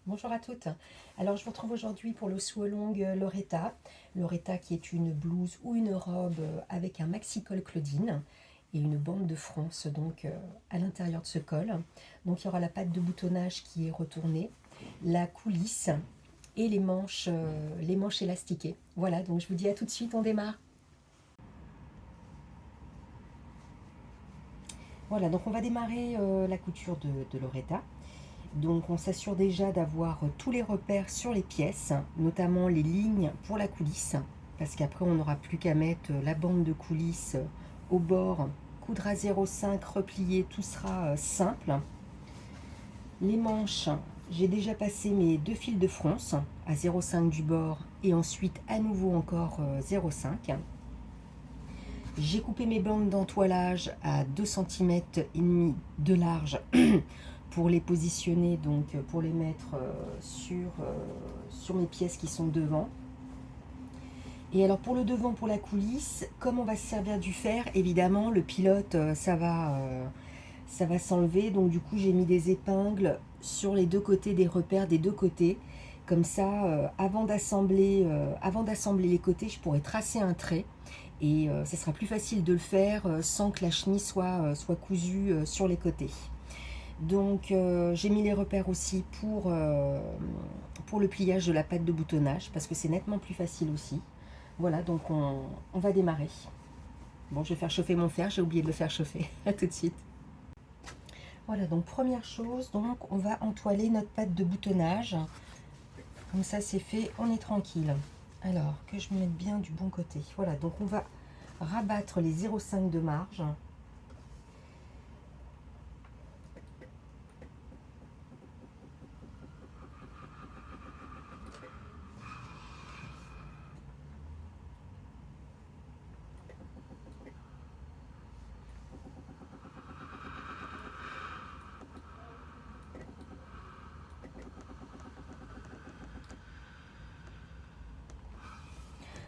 Bonjour à toutes. Alors je vous retrouve aujourd'hui pour le sous longue Loretta. Loretta qui est une blouse ou une robe avec un maxi-col Claudine et une bande de France donc à l'intérieur de ce col. Donc il y aura la patte de boutonnage qui est retournée, la coulisse et les manches élastiquées. Voilà, donc je vous dis à tout de suite, on démarre. Voilà, donc on va démarrer la couture de Loretta. Donc on s'assure déjà d'avoir tous les repères sur les pièces, notamment les lignes pour la coulisse, parce qu'après on n'aura plus qu'à mettre la bande de coulisse au bord, coudre à 0,5, replier, tout sera simple. Les manches, j'ai déjà passé mes deux fils de fronce à 0,5 du bord et ensuite à nouveau encore 0,5. J'ai coupé mes bandes d'entoilage à 2,5 cm de large pour les positionner, donc pour les mettre sur mes pièces qui sont devant. Et alors pour le devant, pour la coulisse, comme on va se servir du fer, évidemment le pilote ça va s'enlever, donc du coup j'ai mis des épingles sur les deux côtés des repères des deux côtés, comme ça avant d'assembler les côtés, je pourrais tracer un trait et ça sera plus facile de le faire sans que la chenille soit cousue sur les côtés. Donc j'ai mis les repères aussi pour le pliage de la patte de boutonnage parce que c'est nettement plus facile aussi. Voilà, donc on va démarrer. Bon, je vais faire chauffer mon fer, j'ai oublié de le faire chauffer. À tout de suite. Voilà, donc première chose, donc on va entoiler notre patte de boutonnage. Comme ça c'est fait, on est tranquille. Alors que je me mette bien du bon côté. Voilà, donc on va rabattre les 0,5 de marge.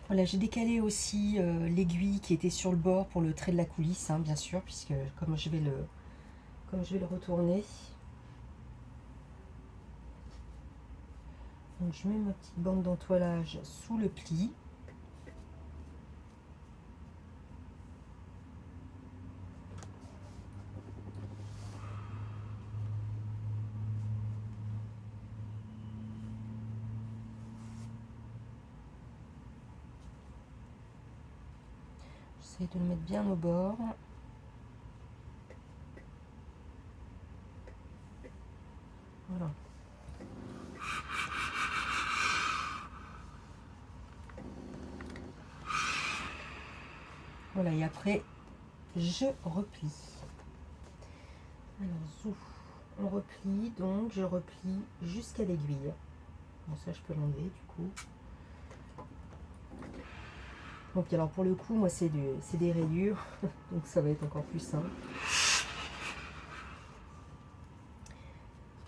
Voilà, j'ai décalé aussi l'aiguille qui était sur le bord pour le trait de la coulisse, hein, bien sûr, puisque comme je vais le retourner. Donc je mets ma petite bande d'entoilage sous le pli. J'essaie de le mettre bien au bord. Voilà. Voilà, et après, je replie. Alors, zouf, on replie, donc je replie jusqu'à l'aiguille. Bon, ça, je peux l'enlever du coup. Donc, alors pour le coup, moi, c'est des rayures, donc ça va être encore plus simple.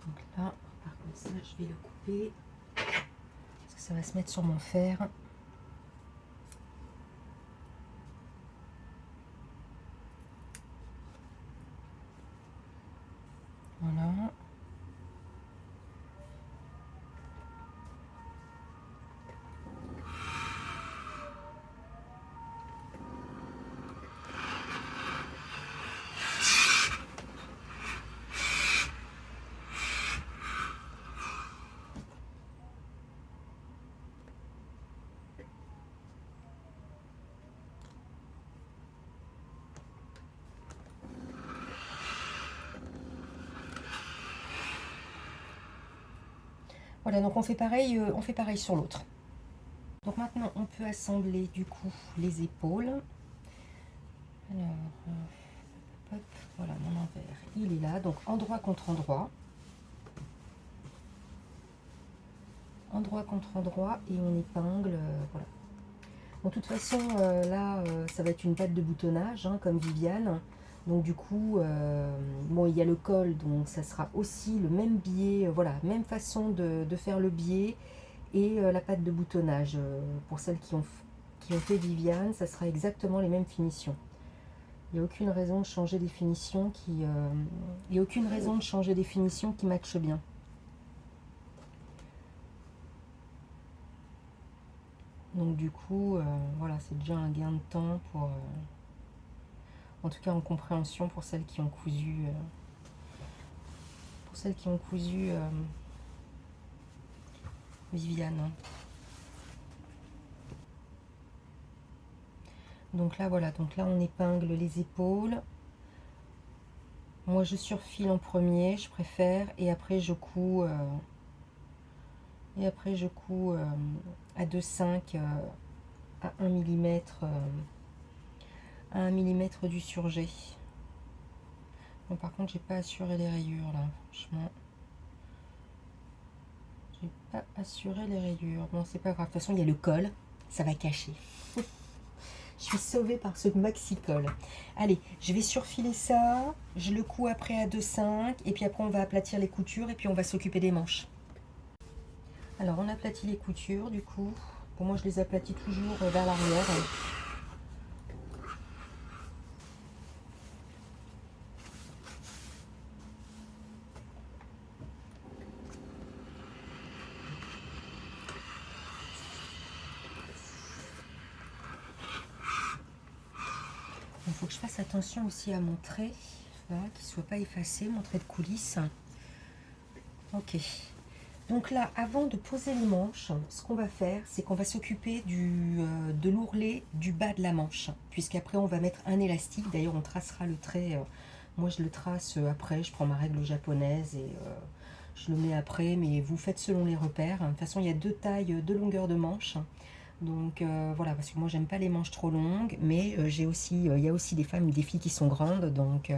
Donc là, par contre, ça, je vais le couper, parce que ça va se mettre sur mon fer. Voilà. Voilà, donc on fait pareil sur l'autre. Donc maintenant, on peut assembler du coup les épaules. Alors, hop, voilà, mon envers, il est là. Donc endroit contre endroit. Endroit contre endroit et on épingle, voilà. Bon, de toute façon, là, ça va être une patte de boutonnage, hein, comme Viviane. Donc du coup, bon, il y a le col, donc ça sera aussi le même biais, voilà, même façon de faire le biais et la patte de boutonnage. Pour celles qui ont fait Viviane, ça sera exactement les mêmes finitions. Il n'y a aucune raison de changer des finitions qui, il y a aucune raison de changer des finitions qui matchent bien. Donc du coup, voilà, c'est déjà un gain de temps pour, en tout cas en compréhension pour celles qui ont cousu, Viviane. Donc là voilà, donc là on épingle les épaules. Moi je surfile en premier, je préfère, et après je couds, à 2,5 à 1 mm, à 1 mm du surjet. Bon, par contre j'ai pas assuré les rayures là, franchement. J'ai pas assuré les rayures. Bon c'est pas grave, de toute façon il y a le col, ça va cacher. Je suis sauvée par ce maxi-col. Allez, je vais surfiler ça. Je le couds après à 2,5. Et puis après, on va aplatir les coutures. Et puis, on va s'occuper des manches. Alors, on aplatit les coutures, du coup. Pour moi, je les aplatis toujours vers l'arrière. Il faut que je fasse attention aussi à mon trait. Voilà, qu'il ne soit pas effacé, mon trait de coulisse. Ok. Donc là, avant de poser les manches, ce qu'on va faire, c'est qu'on va s'occuper de l'ourlet du bas de la manche. Puisqu'après, on va mettre un élastique. D'ailleurs, on tracera le trait. Moi, je le trace après. Je prends ma règle japonaise et je le mets après. Mais vous faites selon les repères. De toute façon, il y a deux tailles, deux longueurs de manches. Donc voilà, parce que moi j'aime pas les manches trop longues, mais j'ai aussi, il y a aussi des femmes, des filles qui sont grandes, donc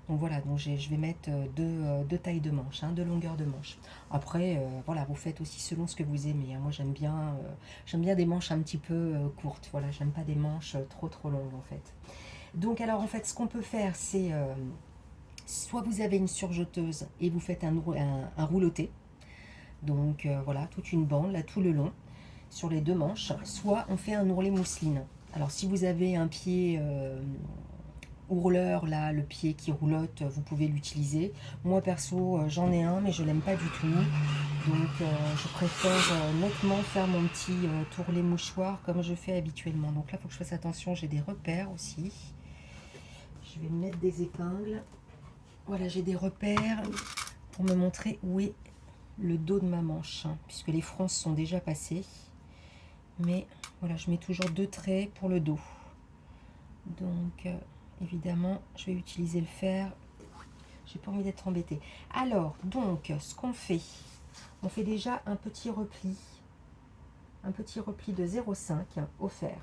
voilà, donc je vais mettre deux tailles de manches, deux longueurs de manches. Après, voilà, vous faites aussi selon ce que vous aimez. Moi j'aime bien des manches un petit peu courtes, voilà, j'aime pas des manches trop longues en fait. Donc alors en fait, ce qu'on peut faire, c'est soit vous avez une surjeteuse et vous faites un rouloté, donc voilà, toute une bande là tout le long sur les deux manches, soit on fait un ourlet mousseline. Alors si vous avez un pied ourleur, là, le pied qui roulotte, vous pouvez l'utiliser. Moi perso, j'en ai un, mais je l'aime pas du tout. Donc je préfère nettement faire mon petit tourlet mouchoir comme je fais habituellement. Donc là, il faut que je fasse attention, j'ai des repères aussi. Je vais me mettre des épingles. Voilà, j'ai des repères pour me montrer où est le dos de ma manche, puisque les fronces sont déjà passées. Mais voilà, je mets toujours deux traits pour le dos. Donc évidemment, je vais utiliser le fer. J'ai pas envie d'être embêtée. Alors, donc, ce qu'on fait, on fait déjà un petit repli de 0,5 au fer.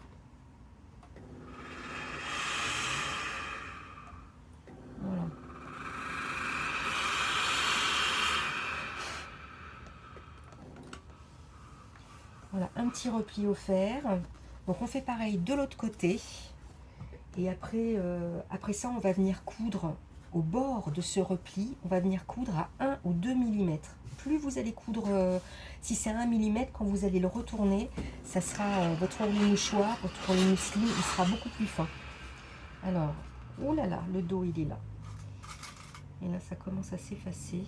Voilà. Voilà, un petit repli au fer. Donc on fait pareil de l'autre côté. Et après, après ça, on va venir coudre au bord de ce repli. On va venir coudre à 1 ou 2 mm. Plus vous allez coudre, si c'est 1 mm, quand vous allez le retourner, ça sera votre ourlet mouchoir, votre ourlet mousseline, il sera beaucoup plus fin. Alors, oh là là, le dos il est là. Et là, ça commence à s'effacer.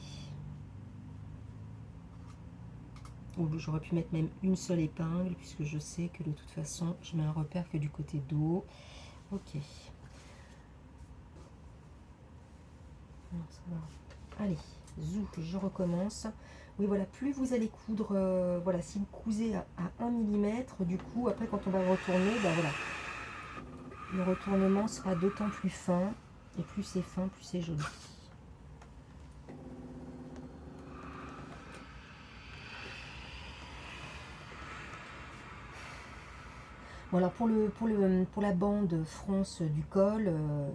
J'aurais pu mettre même une seule épingle, puisque je sais que de toute façon, je mets un repère que du côté dos. Ok. Non, ça va. Allez, zou, je recommence. Oui, voilà, plus vous allez coudre, voilà, si vous cousez à 1 mm, du coup, après, quand on va retourner, ben voilà, le retournement sera d'autant plus fin. Et plus c'est fin, plus c'est joli. Bon alors pour la bande fronce du col,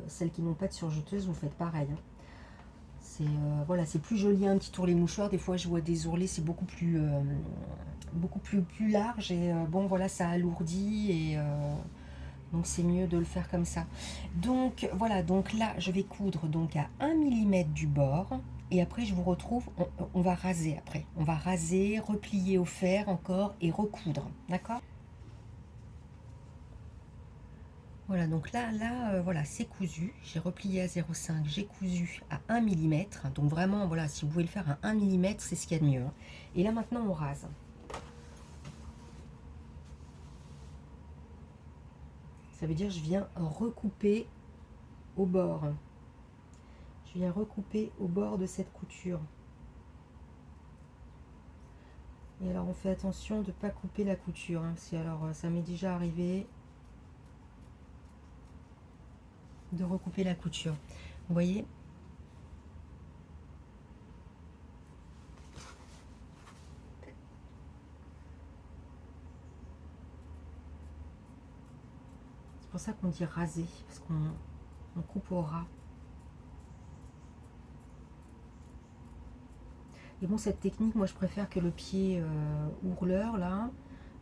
celles qui n'ont pas de surjeteuse, vous faites pareil. C'est voilà, c'est plus joli un petit ourlet mouchoir. Des fois je vois des ourlets, c'est beaucoup plus large et bon voilà, ça alourdit et donc c'est mieux de le faire comme ça. Donc voilà, donc là je vais coudre donc à 1 mm du bord. Et après je vous retrouve, on va raser après. On va raser, replier au fer encore et recoudre. D'accord ? Voilà, donc là, voilà, c'est cousu. J'ai replié à 0,5, j'ai cousu à 1 mm. Donc vraiment, voilà, si vous pouvez le faire à 1 mm, c'est ce qu'il y a de mieux. Et là, maintenant, on rase. Ça veut dire que je viens recouper au bord. Je viens recouper au bord de cette couture. Et alors on fait attention de ne pas couper la couture, hein, parce que alors ça m'est déjà arrivé de recouper la couture. Vous voyez? C'est pour ça qu'on dit raser, parce qu'on coupe au ras. Et bon, cette technique, moi je préfère que le pied ourleur, là,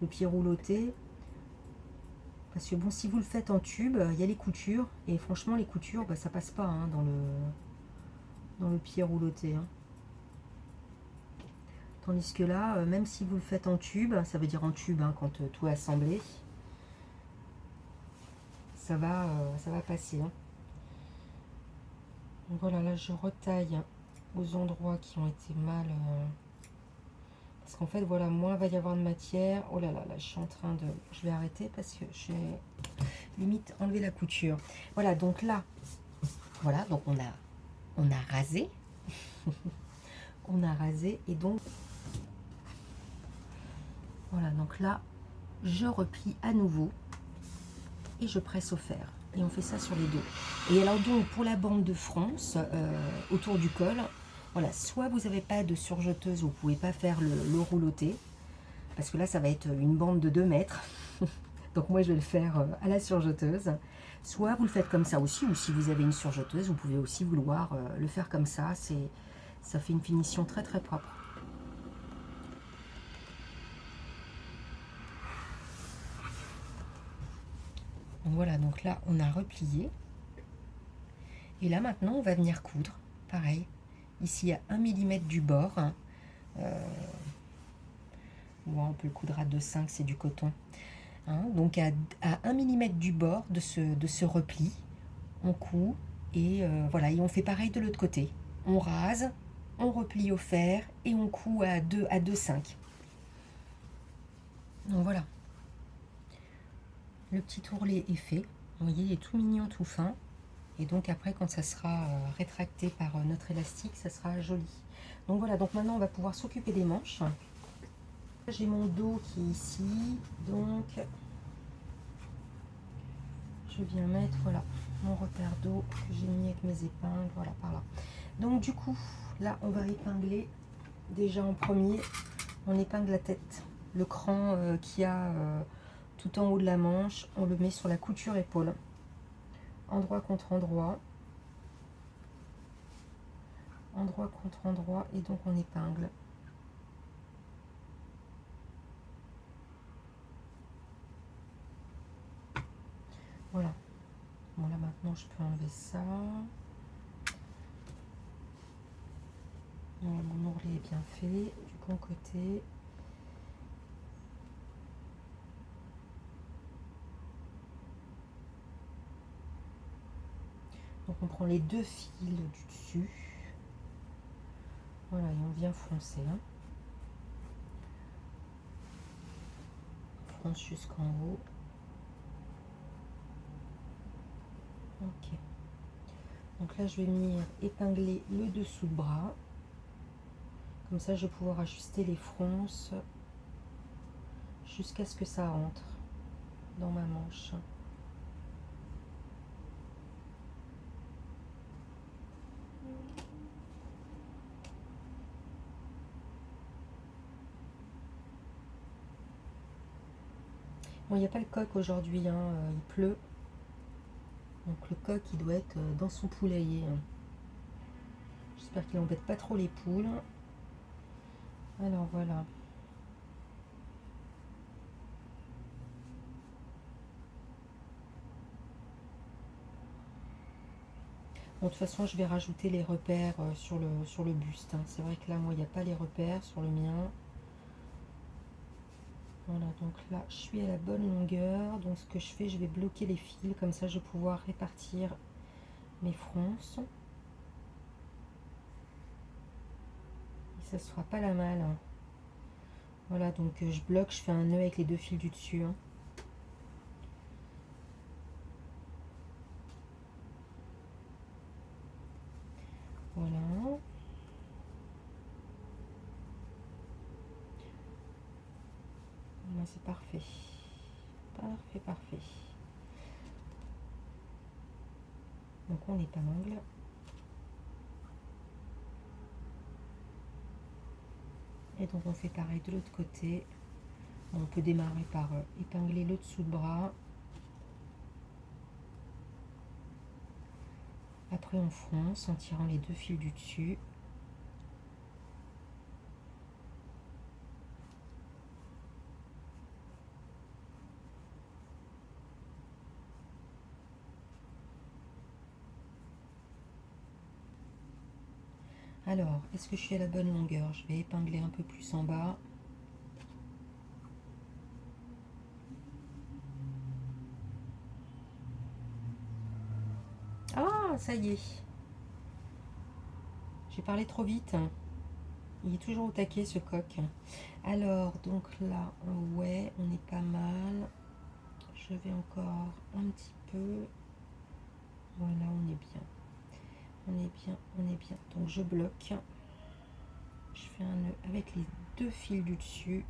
le pied rouloté. Parce que bon, si vous le faites en tube, il y a les coutures. Et franchement, les coutures, bah, ça passe pas hein, dans le pied rouloté. Hein. Tandis que là, même si vous le faites en tube, ça veut dire en tube hein, quand tout est assemblé, ça va passer. Hein. Donc voilà, là je retaille aux endroits qui ont été mal... parce qu'en fait, voilà, moins il va y avoir de matière. Oh là là, là, je suis en train de... Je vais arrêter parce que j'ai limite enlevé la couture. Voilà, donc là, voilà, donc on a rasé. On a rasé et donc... Voilà, donc là, je replie à nouveau et je presse au fer. Et on fait ça sur les deux. Et alors donc, pour la bande de France, autour du col, voilà, soit vous n'avez pas de surjeteuse, vous ne pouvez pas faire le rouloté, parce que là, ça va être une bande de 2 mètres. Donc moi, je vais le faire à la surjeteuse. Soit vous le faites comme ça aussi, ou si vous avez une surjeteuse, vous pouvez aussi vouloir le faire comme ça. Ça fait une finition très très propre. Donc voilà, donc là, on a replié. Et là, maintenant, on va venir coudre. Pareil, ici à 1 mm du bord. Hein. On peut le coudre à 2,5, c'est du coton. Hein, donc à 1 mm du bord de ce repli, on coud et voilà, et on fait pareil de l'autre côté. On rase, on replie au fer et on coud à 2,5. Donc voilà. Le petit ourlet est fait. Vous voyez, il est tout mignon, tout fin. Et donc après, quand ça sera rétracté par notre élastique, ça sera joli. Donc voilà, donc maintenant on va pouvoir s'occuper des manches. J'ai mon dos qui est ici, donc je viens mettre, voilà, mon repère dos que j'ai mis avec mes épingles, voilà, par là. Donc du coup, là, on va épingler, déjà en premier, on épingle la tête. Le cran qu'il y a tout en haut de la manche, on le met sur la couture épaule. Endroit contre endroit. Endroit contre endroit, et donc on épingle. Voilà. Bon là maintenant je peux enlever ça. Voilà, mon ourlet est bien fait du bon côté. Donc on prend les 2 fils du dessus. Voilà, et on vient foncer. Hein. On fonce jusqu'en haut. Ok. Donc là, je vais venir épingler le dessous de bras. Comme ça, je vais pouvoir ajuster les fronces jusqu'à ce que ça entre dans ma manche. Bon, il n'y a pas le coq aujourd'hui, hein, il pleut. Donc le coq, il doit être dans son poulailler. Hein. J'espère qu'il n'embête pas trop les poules. Alors voilà. Bon, de toute façon, je vais rajouter les repères sur le buste. Hein. C'est vrai que là, moi, il n'y a pas les repères sur le mien. Voilà, donc là, je suis à la bonne longueur. Donc ce que je fais, je vais bloquer les fils. Comme ça, je vais pouvoir répartir mes fronces. Et ça se fera pas la malle. Hein. Voilà, donc je bloque, je fais un nœud avec les 2 fils du dessus. Hein. c'est parfait. Parfait, parfait. Donc on épingle. Et donc on fait pareil de l'autre côté. On peut démarrer par épingler le dessous de bras. Après on fronce en tirant les deux fils du dessus. Alors, est-ce que je suis à la bonne longueur? Je vais épingler un peu plus en bas. Ah, ça y est. J'ai parlé trop vite. Il est toujours au taquet ce coq. Alors, donc là, ouais, on est pas mal. Je vais encore un petit peu. Voilà, on est bien. On est bien, on est bien. Donc je bloque. Je fais un nœud avec les deux fils du dessus.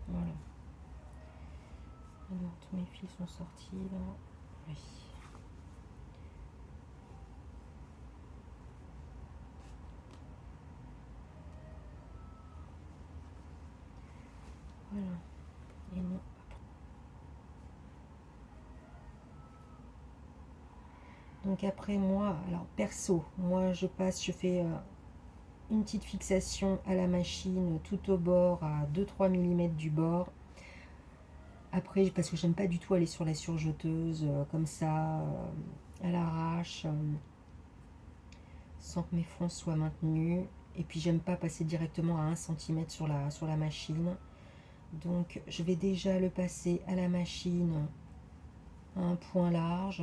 Voilà. Alors, tous mes fils sont sortis là. Oui. Voilà. Et non. Donc après moi, alors perso, moi je fais une petite fixation à la machine tout au bord à 2-3 mm du bord. Après, parce que j'aime pas du tout aller sur la surjeteuse comme ça, à l'arrache, sans que mes fronces soient maintenues. Et puis j'aime pas passer directement à 1 cm sur la machine. Donc je vais déjà le passer à la machine à un point large,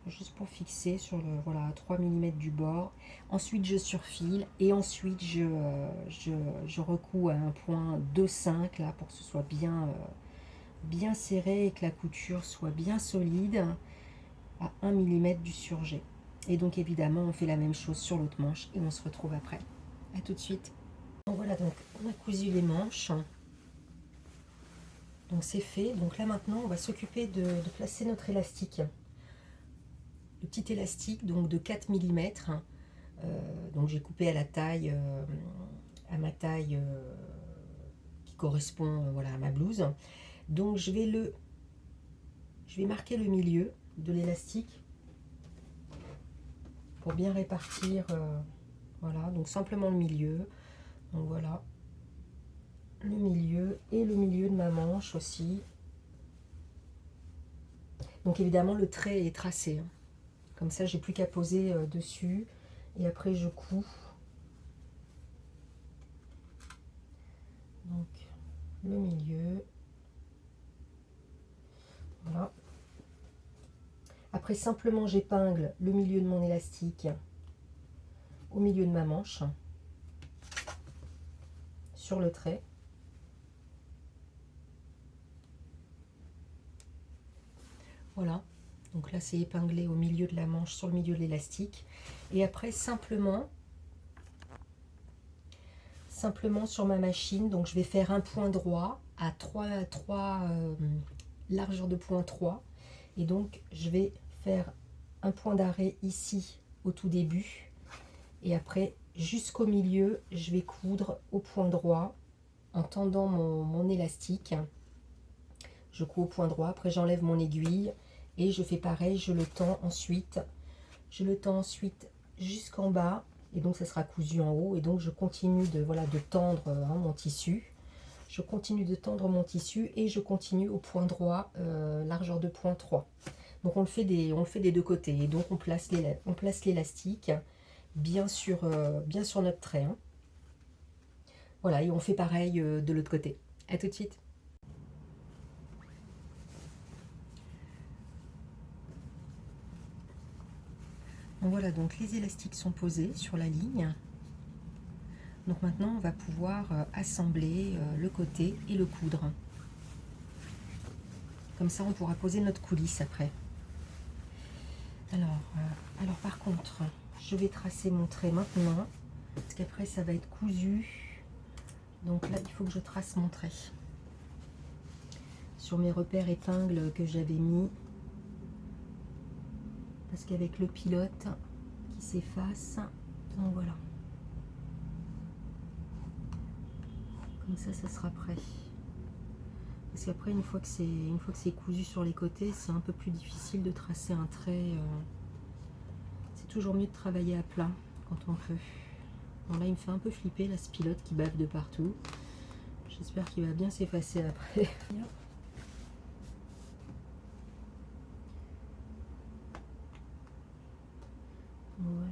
juste pour fixer sur le, voilà, 3 mm du bord. Ensuite je surfile et ensuite je recouds à un point 2,5 là pour que ce soit bien serré et que la couture soit bien solide à 1 mm du surjet. Et donc évidemment on fait la même chose sur l'autre manche et on se retrouve après. A tout de suite. Donc voilà, donc on a cousu les manches. Donc c'est fait. Donc là maintenant on va s'occuper de placer notre élastique. Le petit élastique donc de 4 mm. Donc j'ai coupé à la taille, à ma taille qui correspond voilà, à ma blouse. Donc je vais marquer le milieu de l'élastique pour bien répartir. Voilà, donc simplement le milieu. Donc voilà, le milieu et le milieu de ma manche aussi. Donc évidemment le trait est tracé. Comme ça j'ai plus qu'à poser dessus et après je couds. Donc le milieu. Voilà. Après simplement j'épingle le milieu de mon élastique au milieu de ma manche sur le trait. Voilà, donc là c'est épinglé au milieu de la manche sur le milieu de l'élastique. Et après simplement sur ma machine, donc je vais faire un point droit à 3 largeur de point 3. Et donc je vais faire un point d'arrêt ici au tout début. Et après jusqu'au milieu, je vais coudre au point droit en tendant mon élastique. Je couds au point droit, après j'enlève mon aiguille et je fais pareil, je le tends ensuite jusqu'en bas et donc ça sera cousu en haut et donc je continue de tendre mon tissu. Je continue de tendre mon tissu et je continue au point droit, largeur de point 3. Donc on le fait des deux côtés et donc on place l'élastique bien sur notre trait. Hein. Voilà, et on fait pareil de l'autre côté. À tout de suite. Donc voilà, donc les élastiques sont posés sur la ligne. Donc maintenant, on va pouvoir assembler le côté et le coudre. Comme ça, on pourra poser notre coulisse après. Alors par contre, je vais tracer mon trait maintenant. parce qu'après ça va être cousu. Donc là, il faut que je trace mon trait sur mes repères épingles que j'avais mis, parce qu'avec le pilote qui s'efface, donc voilà. Comme ça sera prêt. Parce qu'après, une fois que c'est cousu sur les côtés, c'est un peu plus difficile de tracer un trait. C'est toujours mieux de travailler à plat quand on peut. Bon là, il me fait un peu flipper, là, ce pilote qui bave de partout. J'espère qu'il va bien s'effacer après. Voilà.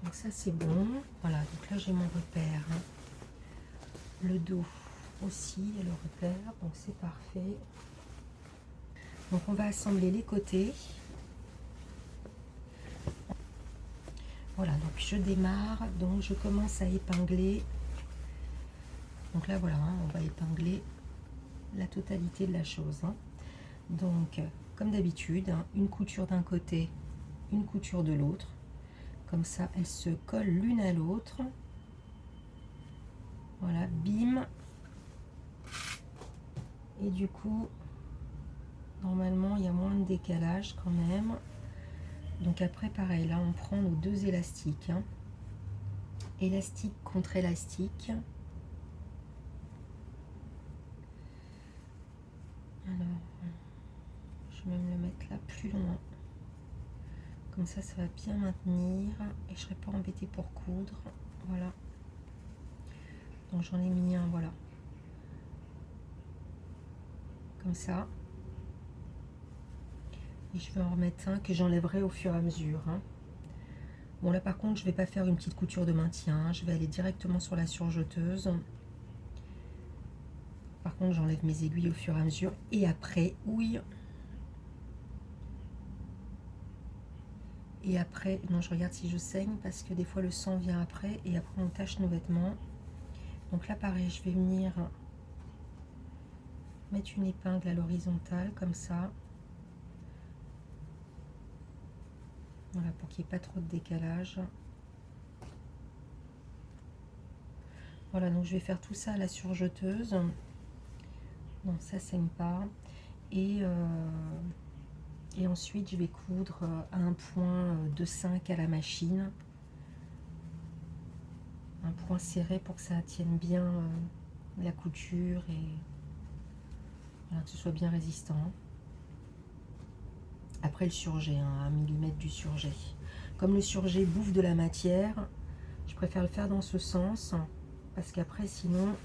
Donc ça c'est bon. Voilà, donc là j'ai mon repère. Le dos aussi, et le repère, donc c'est parfait. Donc on va assembler les côtés. Voilà, donc je démarre, donc je commence à épingler. Donc là voilà, hein, on va épingler la totalité de la chose. Hein. Donc comme d'habitude, hein, une couture d'un côté, une couture de l'autre. Comme ça, elles se collent l'une à l'autre. Voilà, bim. Et du coup, normalement, il y a moins de décalage quand même. Donc après, pareil, là, on prend nos deux élastiques. Hein. Élastique contre élastique. Alors, je vais même le mettre là plus loin. Comme ça va bien maintenir et je serai pas embêtée pour coudre. Voilà. Donc j'en ai mis un, voilà. Comme ça. Et je vais en remettre un que j'enlèverai au fur et à mesure. Hein. Bon là par contre je vais pas faire une petite couture de maintien. Hein. Je vais aller directement sur la surjeteuse. Par contre j'enlève mes aiguilles au fur et à mesure. Et après, oui. Et après, non je regarde si je saigne parce que des fois le sang vient après. Et après on tâche nos vêtements. Donc là pareil, je vais venir mettre une épingle à l'horizontale comme ça. Voilà, pour qu'il n'y ait pas trop de décalage. Voilà, donc je vais faire tout ça à la surjeteuse. Non, ça saigne pas. Et ensuite, je vais coudre à un point de 5 à la machine. Un point serré pour que ça tienne bien la couture et voilà, que ce soit bien résistant. Après le surjet, hein, 1 mm du surjet. Comme le surjet bouffe de la matière, je préfère le faire dans ce sens, parce qu'après sinon,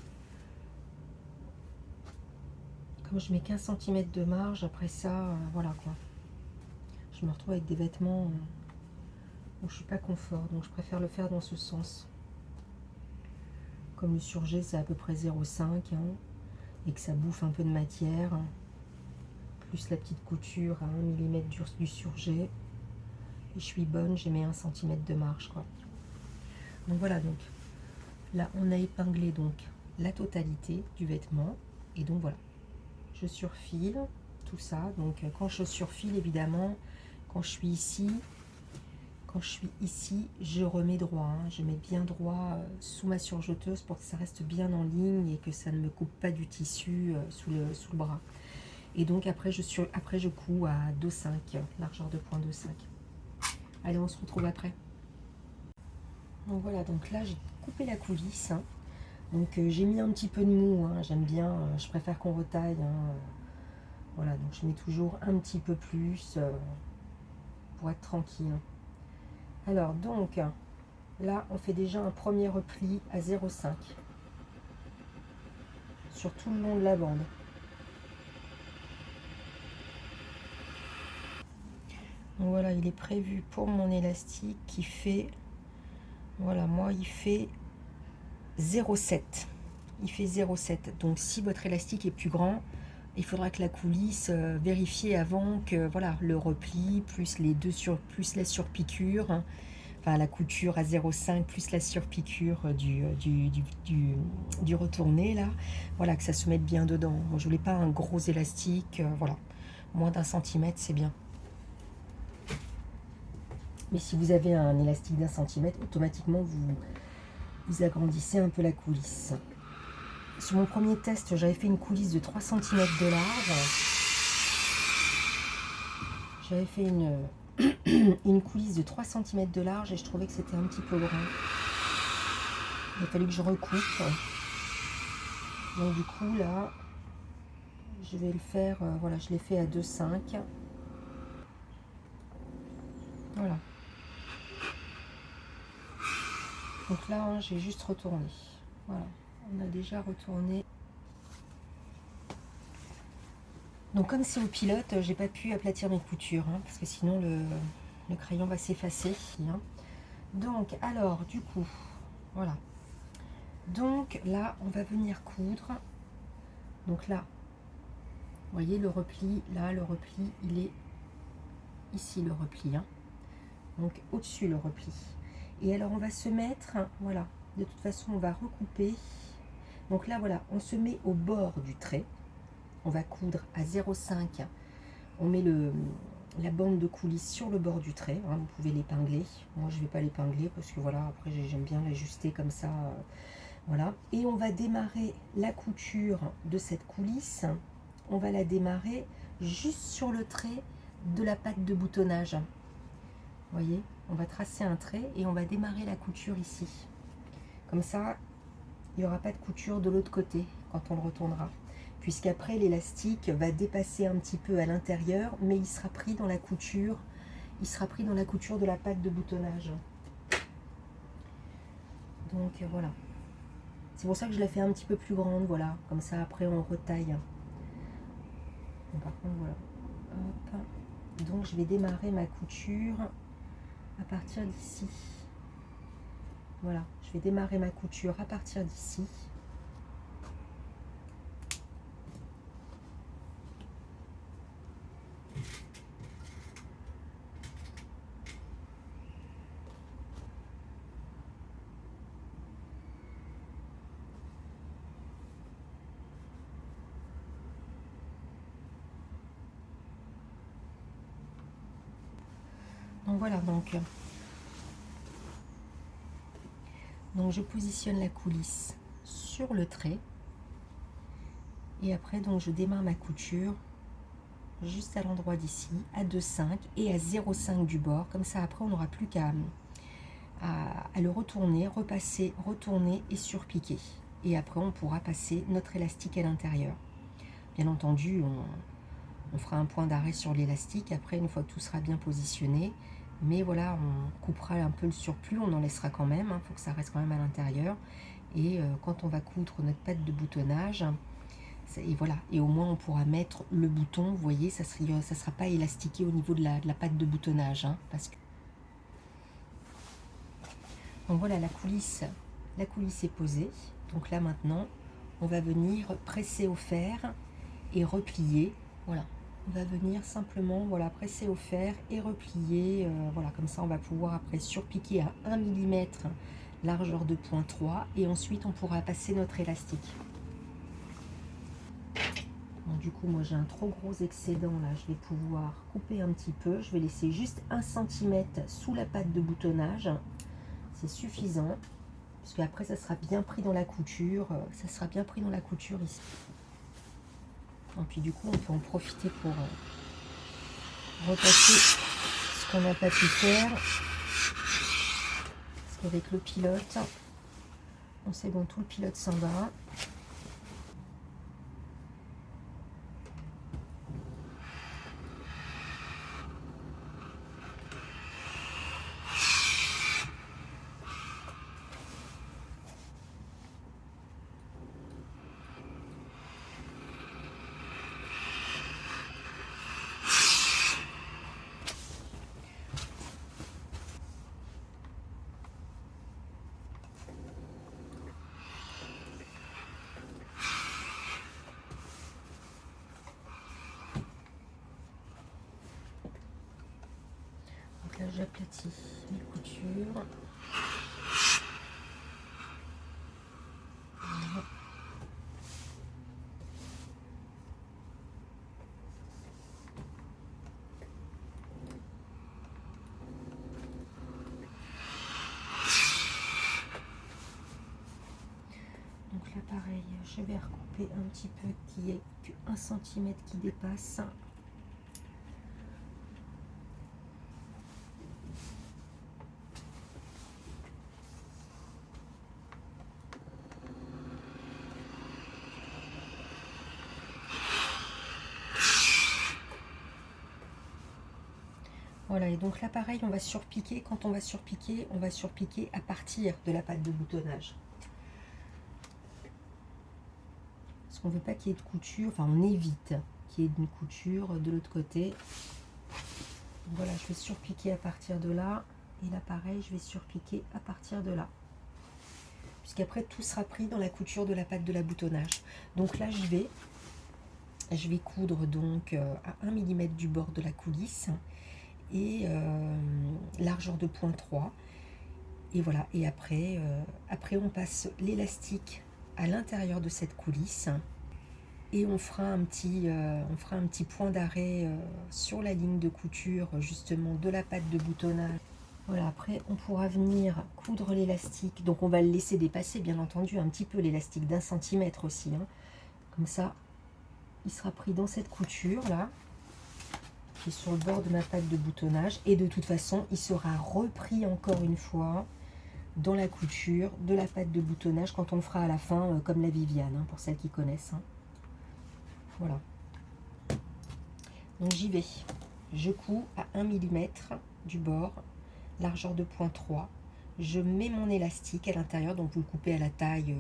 comme je mets 15 cm de marge, après ça, voilà quoi. Je me retrouve avec des vêtements où je suis pas confort, donc je préfère le faire dans ce sens. Comme le surjet c'est à peu près 0,5 hein, et que ça bouffe un peu de matière, plus la petite couture à 1 mm du surjet, et je suis bonne, j'ai mes 1 cm de marge quoi. Donc voilà, donc là on a épinglé donc la totalité du vêtement, et donc voilà, je surfile tout ça. Donc quand je surfile, évidemment, quand je suis ici, je remets droit, hein. Je mets bien droit sous ma surjeteuse pour que ça reste bien en ligne et que ça ne me coupe pas du tissu sous le bras. Et donc après je couds à 2,5, largeur de point 2,5. Allez, on se retrouve après. Donc voilà, donc là j'ai coupé la coulisse. Hein. Donc j'ai mis un petit peu de mou, hein. J'aime bien, je préfère qu'on retaille. Hein. Voilà, donc je mets toujours un petit peu plus pour être tranquille. Alors donc là on fait déjà un premier repli à 0,5 sur tout le long de la bande. Donc voilà, il est prévu pour mon élastique qui fait, voilà, moi il fait 0,7. Il fait 0,7. Donc si votre élastique est plus grand, il faudra que la coulisse vérifier avant que voilà le repli plus les deux plus la surpiqûre. enfin la couture à 0,5 plus la surpiqûre du retourné là, voilà, que ça se mette bien dedans. Moi je voulais pas un gros élastique, voilà, moins d'1 centimètre c'est bien. Mais si vous avez un élastique d'1 centimètre, automatiquement vous agrandissez un peu la coulisse. Sur mon premier test, j'avais fait une coulisse de 3 centimètres de large. J'avais fait une coulisse de 3 centimètres de large et je trouvais que c'était un petit peu grand. Il a fallu que je recoupe. Donc du coup là, je vais le faire, voilà, je l'ai fait à 2,5. Voilà. Donc là, hein, j'ai juste retourné. Voilà, on a déjà retourné. Donc comme c'est au pilote, j'ai pas pu aplatir mes coutures, hein, parce que sinon le crayon va s'effacer. Hein. Donc alors, du coup, voilà. Donc là, on va venir coudre. Donc là, vous voyez le repli, là, le repli, il est ici, le repli. Hein. Donc au-dessus, le repli. Et alors, on va se mettre, voilà, de toute façon, on va recouper. Donc là, voilà, on se met au bord du trait. On va coudre à 0,5. On met la bande de coulisse sur le bord du trait. Hein, vous pouvez l'épingler. Moi, je ne vais pas l'épingler parce que voilà, après, j'aime bien l'ajuster comme ça. Voilà. Et on va démarrer la couture de cette coulisse. On va la démarrer juste sur le trait de la patte de boutonnage. Vous voyez, on va tracer un trait et on va démarrer la couture ici. Comme ça, il n'y aura pas de couture de l'autre côté quand on le retournera. Puisqu'après, l'élastique va dépasser un petit peu à l'intérieur, mais il sera pris dans la couture. Il sera pris dans la couture de la patte de boutonnage. Donc voilà. C'est pour ça que je la fais un petit peu plus grande, voilà. Comme ça, après, on retaille. Bon, par contre, voilà. Hop. Donc, je vais démarrer ma couture à partir d'ici. Voilà. Je vais démarrer ma couture à partir d'ici. Donc voilà, donc je positionne la coulisse sur le trait et après donc je démarre ma couture juste à l'endroit d'ici à 2,5 et à 0,5 du bord, comme ça après on n'aura plus qu'à le retourner, repasser, retourner et surpiquer, et après on pourra passer notre élastique à l'intérieur. Bien entendu, on fera un point d'arrêt sur l'élastique après une fois que tout sera bien positionné. Mais voilà, on coupera un peu le surplus, on en laissera quand même, il faut que ça reste quand même à l'intérieur. Et quand on va coudre notre patte de boutonnage, et voilà, et au moins on pourra mettre le bouton, vous voyez, ça sera pas élastiqué au niveau de la patte de boutonnage. Hein, parce que... Donc voilà, la coulisse est posée. Donc là maintenant, on va venir presser au fer et replier, voilà. On va venir simplement, voilà, presser au fer et replier, voilà, comme ça on va pouvoir après surpiquer à 1 mm largeur de 0,3 et ensuite on pourra passer notre élastique. Bon, du coup moi j'ai un trop gros excédent là, je vais pouvoir couper un petit peu, je vais laisser juste 1 cm sous la patte de boutonnage, c'est suffisant, parce qu'après ça sera bien pris dans la couture, ici. Et puis du coup, on peut en profiter pour repasser ce qu'on n'a pas pu faire. Parce qu'avec le pilote, on sait bon, tout le pilote s'en va. j'aplatis mes coutures. Voilà. Donc là pareil, je vais recouper un petit peu qu'il n'y ait que 1 cm qui dépasse. Voilà, et donc là pareil, on va surpiquer. Quand on va surpiquer à partir de la patte de boutonnage. Parce qu'on ne veut pas qu'il y ait de couture, enfin on évite qu'il y ait une couture de l'autre côté. Donc voilà, je vais surpiquer à partir de là. Et là pareil, je vais surpiquer à partir de là. Puisqu'après tout sera pris dans la couture de la patte de la boutonnage. Donc là je vais coudre donc à 1 mm du bord de la coulisse. Et largeur de point 3 et voilà, et après on passe l'élastique à l'intérieur de cette coulisse et on fera un petit point d'arrêt sur la ligne de couture justement de la patte de boutonnage. Voilà, après on pourra venir coudre l'élastique, donc on va le laisser dépasser bien entendu un petit peu l'élastique d'1 centimètre aussi, hein. Comme ça il sera pris dans cette couture là qui est sur le bord de ma patte de boutonnage, et de toute façon il sera repris encore une fois dans la couture de la patte de boutonnage quand on le fera à la fin comme la Viviane, hein, pour celles qui connaissent, hein. Voilà, donc j'y vais, je couds à 1 mm du bord, largeur de point 3, je mets mon élastique à l'intérieur, donc vous le coupez à la taille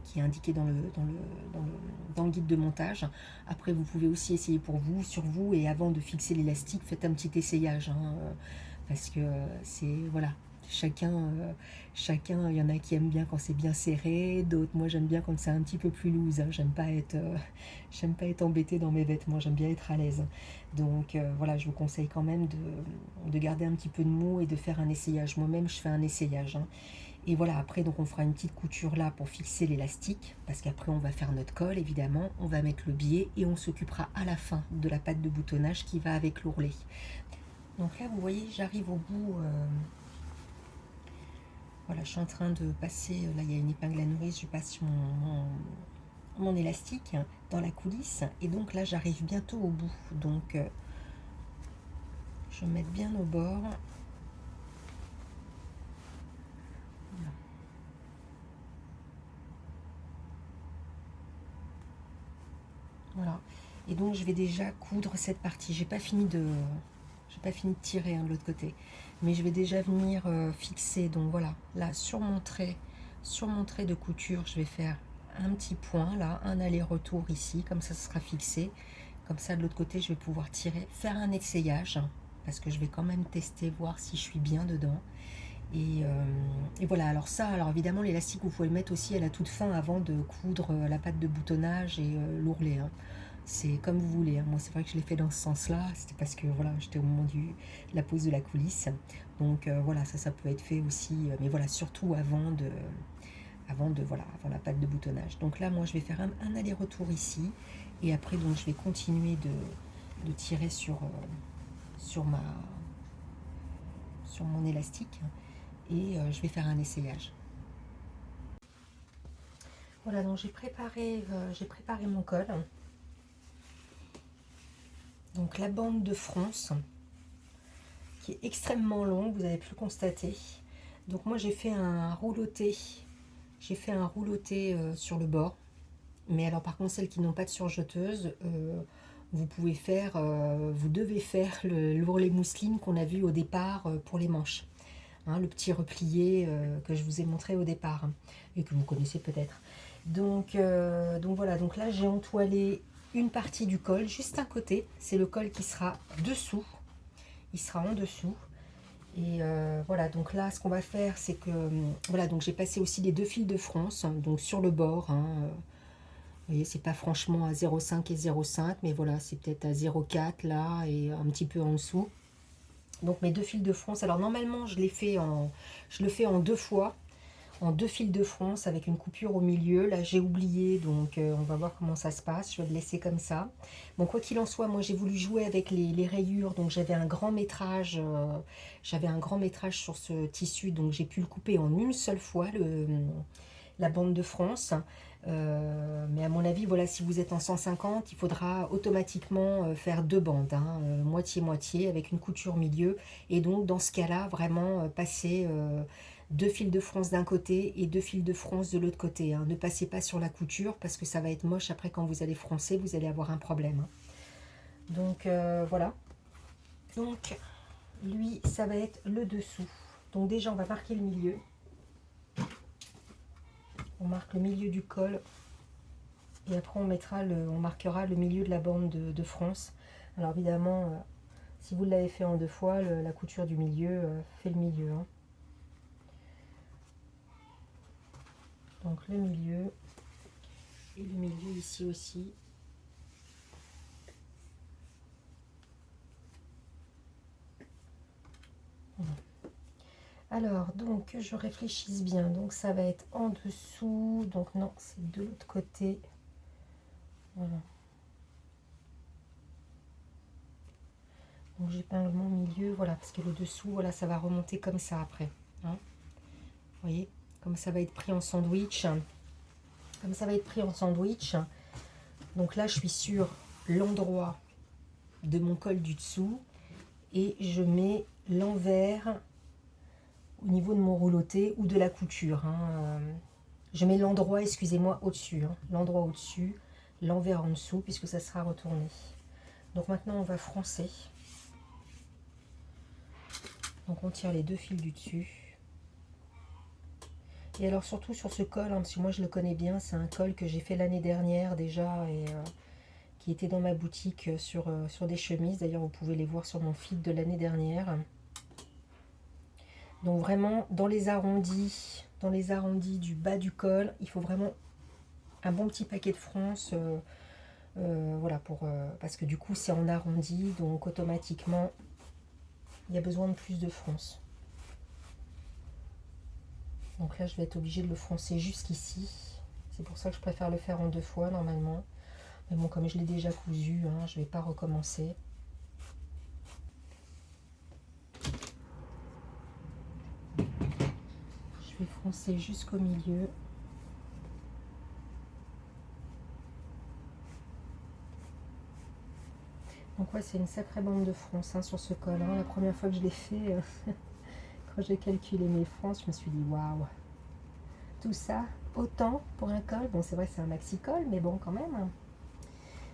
qui est indiquée dans le guide de montage. Après vous pouvez aussi essayer pour vous, sur vous, et avant de fixer l'élastique, faites un petit essayage, hein, parce que c'est, voilà, chacun, il y en a qui aiment bien quand c'est bien serré, d'autres, moi j'aime bien quand c'est un petit peu plus loose, hein. J'aime pas être embêtée dans mes vêtements, j'aime bien être à l'aise. Donc voilà, je vous conseille quand même de garder un petit peu de mou et de faire un essayage. Moi-même, je fais un essayage, hein. Et voilà, après, donc on fera une petite couture là pour fixer l'élastique, parce qu'après, on va faire notre col, évidemment. On va mettre le biais et on s'occupera à la fin de la patte de boutonnage qui va avec l'ourlet. Donc là, vous voyez, j'arrive au bout. Voilà, je suis en train de passer, là, il y a une épingle à nourrice, je passe mon élastique dans la coulisse, et donc là j'arrive bientôt au bout, donc je vais mettre bien au bord. Voilà, et donc je vais déjà coudre cette partie. J'ai pas fini de tirer, hein, de l'autre côté, mais je vais déjà venir fixer. Donc voilà, là sur mon trait de couture, je vais faire un petit point là, un aller-retour ici, comme ça sera fixé. Comme ça de l'autre côté je vais pouvoir tirer, faire un essayage, parce que je vais quand même tester, voir si je suis bien dedans. Et voilà, alors évidemment l'élastique vous pouvez le mettre aussi à la toute fin avant de coudre la patte de boutonnage et l'ourlet, hein. C'est comme vous voulez, hein. Moi c'est vrai que je l'ai fait dans ce sens là, c'était parce que voilà, j'étais au moment de la pose de la coulisse, donc voilà, ça peut être fait aussi, mais voilà, surtout avant la patte de boutonnage. Donc là moi je vais faire un aller-retour ici, et après donc je vais continuer de tirer sur mon élastique, et je vais faire un essayage. Voilà, donc j'ai préparé mon col. Donc la bande de fronce qui est extrêmement longue, vous avez pu le constater. Donc moi j'ai fait un rouloté, sur le bord. Mais alors par contre celles qui n'ont pas de surjeteuse, vous devez faire l'ourlet mousseline qu'on a vu au départ pour les manches. Hein, le petit replié que je vous ai montré au départ, hein, et que vous connaissez peut-être. Donc voilà, donc là j'ai entoilé une partie du col, juste un côté, c'est le col qui sera dessous, il sera en dessous. Et voilà, donc là ce qu'on va faire, c'est que voilà, donc j'ai passé aussi les 2 fils de fronce, hein, donc sur le bord, hein, vous voyez, c'est pas franchement à 0,5 et 0,5, mais voilà, c'est peut-être à 0,4 là, et un petit peu en dessous. Donc mes deux fils de fronce, alors normalement je le fais en deux fois, en deux fils de fronce avec une coupure au milieu. Là j'ai oublié, donc on va voir comment ça se passe. Je vais le laisser comme ça. Bon, quoi qu'il en soit, moi j'ai voulu jouer avec les rayures, donc j'avais un grand métrage sur ce tissu, donc j'ai pu le couper en une seule fois, la bande de France. Mais à mon avis, voilà, si vous êtes en 150, il faudra automatiquement faire deux bandes, hein, moitié-moitié, avec une couture milieu. Et donc, dans ce cas-là, vraiment passer deux fils de fronce d'un côté et deux fils de fronce de l'autre côté, hein. Ne passez pas sur la couture parce que ça va être moche après quand vous allez froncer, vous allez avoir un problème, hein. Donc, voilà. Donc, lui, ça va être le dessous. Donc déjà, on va marquer le milieu. On marque le milieu du col. Et après, on marquera le milieu de la bande de France. Alors évidemment, si vous l'avez fait en deux fois, la couture du milieu fait le milieu, hein. Donc le milieu et le milieu ici aussi. Voilà. Alors, donc, que je réfléchisse bien. Donc, ça va être en dessous. Donc, non, c'est de l'autre côté. Voilà. Donc, j'épingle mon milieu. Voilà, parce que le dessous, voilà, ça va remonter comme ça après, hein. Vous voyez, comme ça va être pris en sandwich. Comme ça va être pris en sandwich. Donc là, je suis sur l'endroit de mon col du dessous. Et je mets l'envers au niveau de mon rouloté ou de la couture, hein. Je mets l'endroit, excusez-moi, au-dessus, hein. L'endroit au-dessus, l'envers en dessous, puisque ça sera retourné. Donc maintenant, on va froncer. Donc on tire les deux fils du dessus. Et alors surtout sur ce col, hein, parce que moi je le connais bien, c'est un col que j'ai fait l'année dernière déjà, et qui était dans ma boutique sur des chemises. D'ailleurs, vous pouvez les voir sur mon feed de l'année dernière. Donc vraiment, dans les arrondis du bas du col, il faut vraiment un bon petit paquet de fronce, voilà, parce que du coup c'est en arrondi, donc automatiquement il y a besoin de plus de fronce. Donc là je vais être obligée de le froncer jusqu'ici. C'est pour ça que je préfère le faire en deux fois normalement. Mais bon, comme je l'ai déjà cousu, hein, je ne vais pas recommencer. Je vais froncer jusqu'au milieu. Donc ouais, c'est une sacrée bande de fronce, hein, sur ce col, hein. La première fois que je l'ai fait, quand j'ai calculé mes fronces, je me suis dit waouh, tout ça, autant pour un col. Bon, c'est vrai, c'est un maxi col, mais bon, quand même.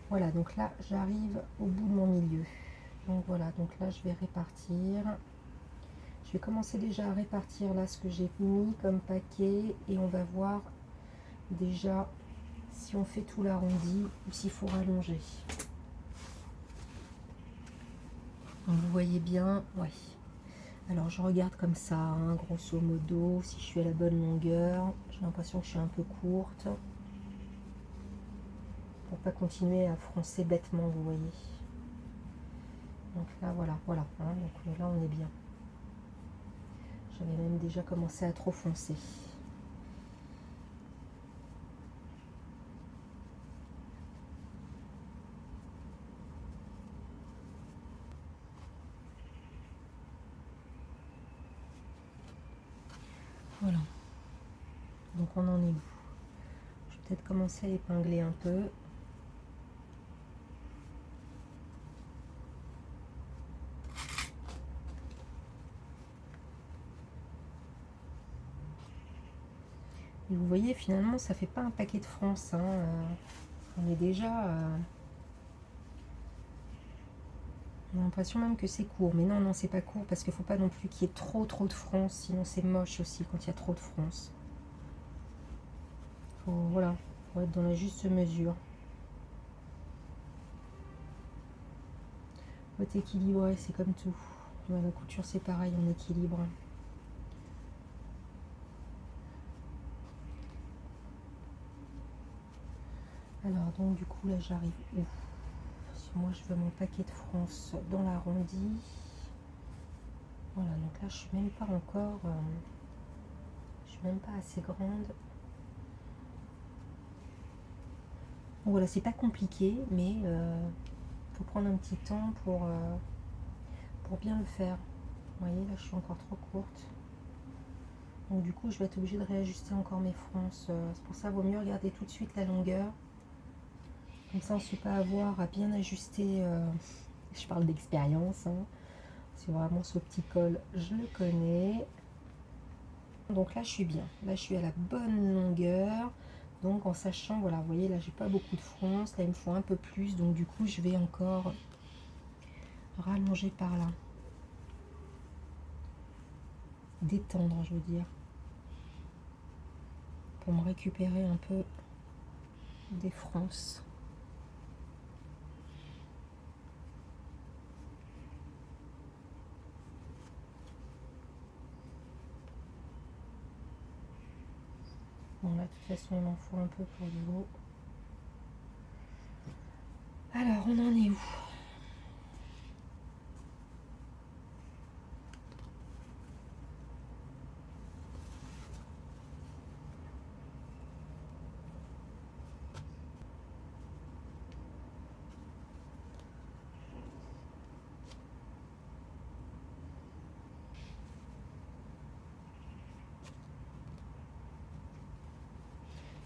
Voilà, donc là, j'arrive au bout de mon milieu. Donc voilà, donc là, je vais répartir. Je vais commencer déjà à répartir là ce que j'ai mis comme paquet, et on va voir déjà si on fait tout l'arrondi ou s'il faut rallonger. Donc vous voyez bien, ouais. Alors je regarde comme ça, hein, grosso modo, si je suis à la bonne longueur. J'ai l'impression que je suis un peu courte. Pour pas continuer à froncer bêtement, vous voyez. Donc là, voilà, voilà, hein, donc là on est bien. J'avais même déjà commencé à trop foncer. Voilà. Donc on en est où? Je vais peut-être commencer à épingler un peu. Et vous voyez, finalement, ça fait pas un paquet de fronces, hein. On est déjà... J'ai l'impression même que c'est court. Mais non, non, c'est pas court parce qu'il faut pas non plus qu'il y ait trop de fronces. Sinon, c'est moche aussi quand il y a trop de fronces. Voilà, faut être dans la juste mesure. Faut être équilibré, c'est comme tout. Ouais, la couture, c'est pareil, on équilibre. Alors, donc, du coup, là, j'arrive où? Si moi, je veux mon paquet de fronces dans l'arrondi. Voilà, donc là je suis même pas encore, je suis même pas assez grande. Donc voilà, c'est pas compliqué, mais faut prendre un petit temps pour bien le faire. Vous voyez, là je suis encore trop courte. Donc du coup, je vais être obligée de réajuster encore mes fronces. C'est pour ça qu'il vaut mieux regarder tout de suite la longueur. Comme ça, on ne se fait pas avoir à bien ajuster. Je parle d'expérience. Hein. C'est vraiment ce petit col, je le connais. Donc là, je suis bien. Là, je suis à la bonne longueur. Donc en sachant, voilà, vous voyez, là, j'ai pas beaucoup de fronces. Là, il me faut un peu plus. Donc du coup, je vais encore rallonger par là. Détendre, je veux dire. Pour me récupérer un peu des fronces. Bon là de toute façon il m'en faut un peu pour le haut. Alors on en est où?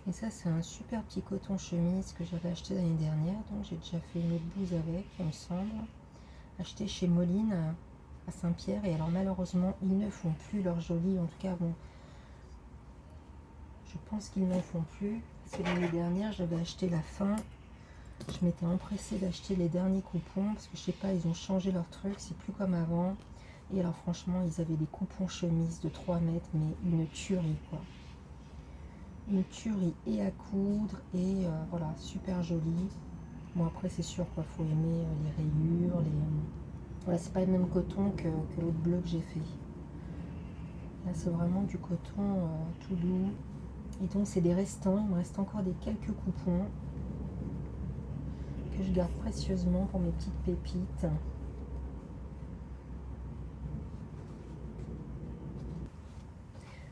Et ça c'est un super petit coton chemise que j'avais acheté l'année dernière. Donc j'ai déjà fait une autre blouse avec, il me semble. Acheté chez Moline à Saint-Pierre. Et alors malheureusement ils ne font plus leur joli. En tout cas bon, je pense qu'ils n'en font plus. Parce que l'année dernière j'avais acheté la fin. Je m'étais empressée d'acheter les derniers coupons. Parce que je sais pas, ils ont changé leur truc. C'est plus comme avant. Et alors franchement ils avaient des coupons chemises de 3 mètres. Mais une tuerie quoi. Une tuerie et à coudre et voilà, super joli. Bon après c'est sûr quoi, faut aimer les rayures, les... Voilà, c'est pas le même coton que l'autre bleu que j'ai fait. Là c'est vraiment du coton tout doux. Et donc c'est des restants, il me reste encore des quelques coupons que je garde précieusement pour mes petites pépites.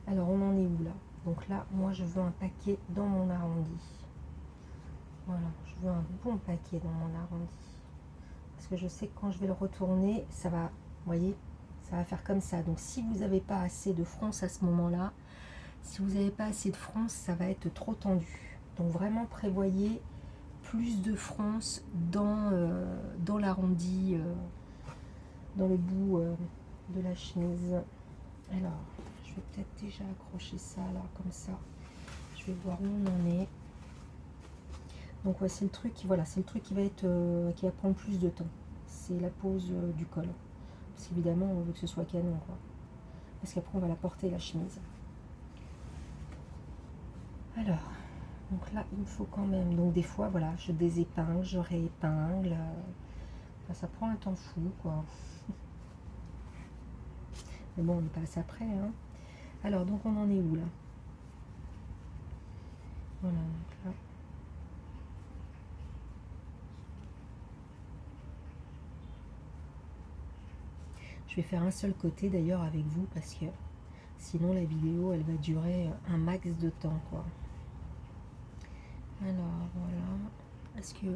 Alors on en est où là? Donc là moi je veux un paquet dans mon arrondi. Voilà, je veux un bon paquet dans mon arrondi. Parce que je sais que quand je vais le retourner, ça va, vous voyez, ça va faire comme ça. Donc si vous n'avez pas assez de fronce à ce moment-là, si vous n'avez pas assez de fronce, ça va être trop tendu. Donc vraiment prévoyez plus de fronce dans l'arrondi, dans le bout de la chemise. Alors, je vais peut-être déjà accrocher ça là, comme ça. Je vais voir où on en est. Donc ouais, c'est le truc qui, voilà, c'est le truc qui va être qui va prendre plus de temps. C'est la pose du col. Parce qu'évidemment, on veut que ce soit canon, quoi. Parce qu'après, on va la porter, la chemise. Alors, donc là, il me faut quand même... Donc des fois, voilà, je désépingle, je réépingle. Enfin, ça prend un temps fou, quoi. Mais bon, on passe après, hein. Alors, donc on en est où, là? Voilà, donc là... Je vais faire un seul côté, d'ailleurs, avec vous, parce que sinon, la vidéo, elle va durer un max de temps, quoi. Alors, voilà. Est-ce que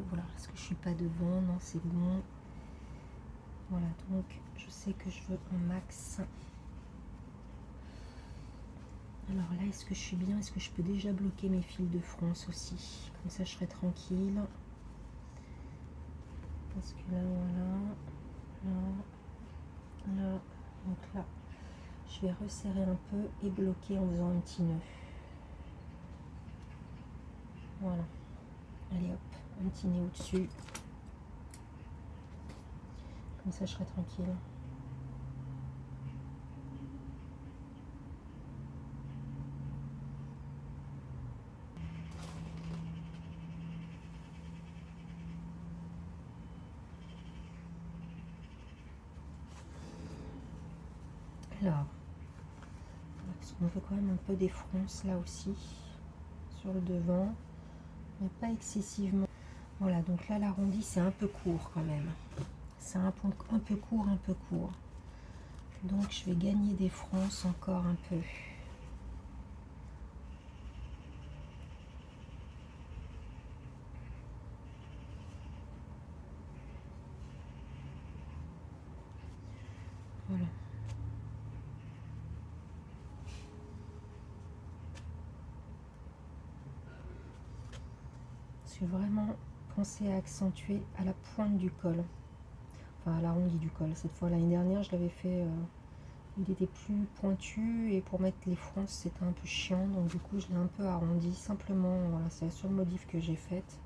je suis pas devant? Non, c'est bon. Voilà, donc je sais que je veux un max. Alors là, est-ce que je suis bien? Est-ce que je peux déjà bloquer mes fils de fronce aussi? Comme ça, je serai tranquille. Parce que là, voilà. Là, là. Donc là, je vais resserrer un peu et bloquer en faisant un petit nœud. Voilà. Allez hop, un petit nœud au-dessus. Comme ça, je serai tranquille. Alors, parce qu'on veut quand même un peu des fronces là aussi, sur le devant, mais pas excessivement. Voilà, donc là l'arrondi c'est un peu court quand même. C'est un peu court, un peu court. Donc je vais gagner des fronces encore un peu. Voilà. J'ai vraiment pensé à accentuer à la pointe du col. Enfin à l'arrondi du col. Cette fois, l'année dernière, je l'avais fait... il était plus pointu et pour mettre les fronces, c'était un peu chiant. Donc du coup, je l'ai un peu arrondi. Simplement, voilà, c'est la seule modif que j'ai faite.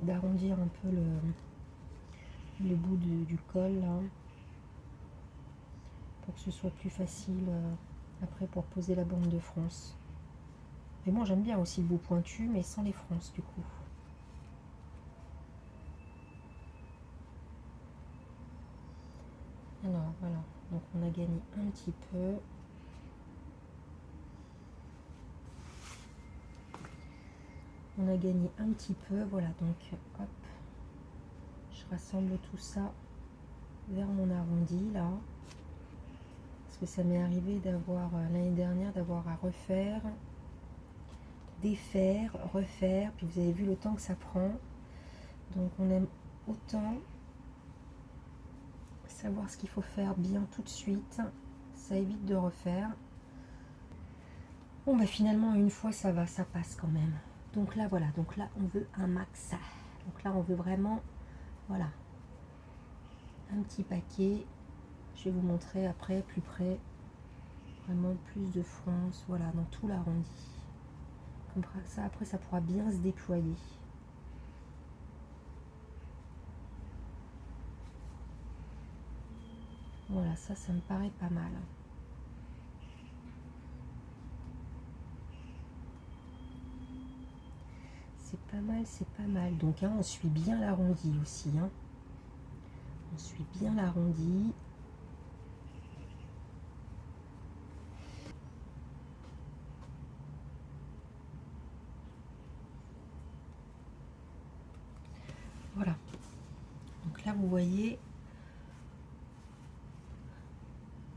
D'arrondir un peu le bout du col là, pour que ce soit plus facile après pour poser la bande de fronce. Mais moi j'aime bien aussi le bout pointu mais sans les fronces du coup. Alors voilà, donc on a gagné un petit peu. On a gagné un petit peu, voilà, donc hop, je rassemble tout ça vers mon arrondi là. Parce que ça m'est arrivé d'avoir, l'année dernière, d'avoir à refaire, défaire, refaire, puis vous avez vu le temps que ça prend. Donc on aime autant savoir ce qu'il faut faire bien tout de suite, ça évite de refaire. Bon bah finalement une fois ça va, ça passe quand même. Donc là voilà, donc là on veut un max. Donc là on veut vraiment, voilà, un petit paquet. Je vais vous montrer après plus près, vraiment plus de fronce, voilà, dans tout l'arrondi. Comme ça après ça pourra bien se déployer. Voilà, ça me paraît pas mal. C'est pas mal, c'est pas mal. Donc hein, on suit bien l'arrondi aussi. Hein. On suit bien l'arrondi. Voilà. Donc là, vous voyez,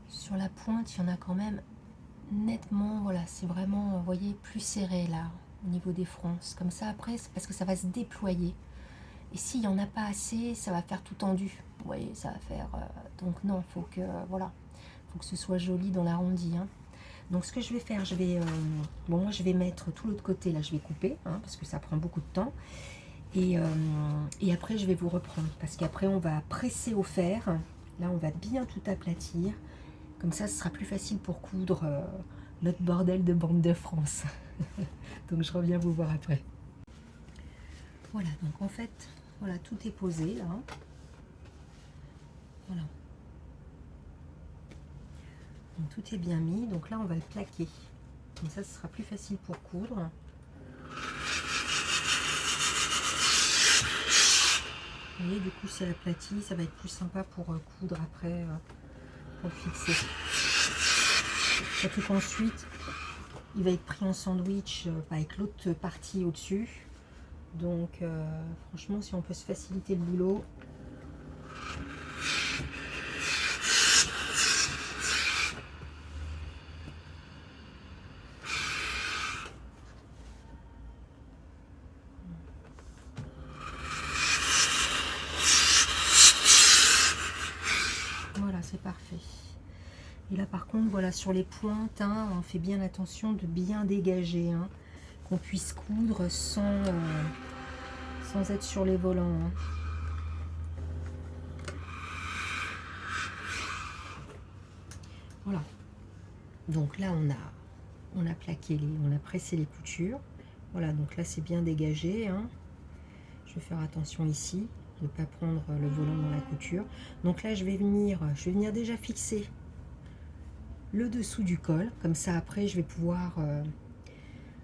sur la pointe, il y en a quand même nettement, voilà, c'est vraiment, vous voyez, plus serré là, au niveau des fronces. Comme ça, après, c'est parce que ça va se déployer. Et s'il n'y en a pas assez, ça va faire tout tendu. Vous voyez, ça va faire... donc non, faut que, voilà, faut que ce soit joli dans l'arrondi. Hein. Donc ce que je vais faire, je vais... bon, moi, je vais mettre tout l'autre côté, là, je vais couper, hein, parce que ça prend beaucoup de temps. Et après, je vais vous reprendre, parce qu'après, on va presser au fer. Là, on va bien tout aplatir. Comme ça, ce sera plus facile pour coudre notre bordel de bande de France. Donc, je reviens vous voir après. Voilà, donc en fait, voilà, tout est posé, là. Voilà. Donc, tout est bien mis. Donc là, on va le plaquer. Comme ça, ce sera plus facile pour coudre. Vous voyez, du coup, c'est aplati. Ça va être plus sympa pour coudre après, pour fixer. Surtout qu'ensuite, il va être pris en sandwich avec l'autre partie au-dessus. Donc, franchement, si on peut se faciliter le boulot. Voilà, c'est parfait. Et là, par contre, voilà, sur les pointes, hein, on fait bien attention de bien dégager, hein, qu'on puisse coudre sans être sur les volants. Hein. Voilà. Donc là, on a plaqué on a pressé les coutures. Voilà, donc là, c'est bien dégagé. Hein. Je vais faire attention ici, de ne pas prendre le volant dans la couture. Donc là, je vais venir déjà fixer le dessous du col. Comme ça, après, je vais pouvoir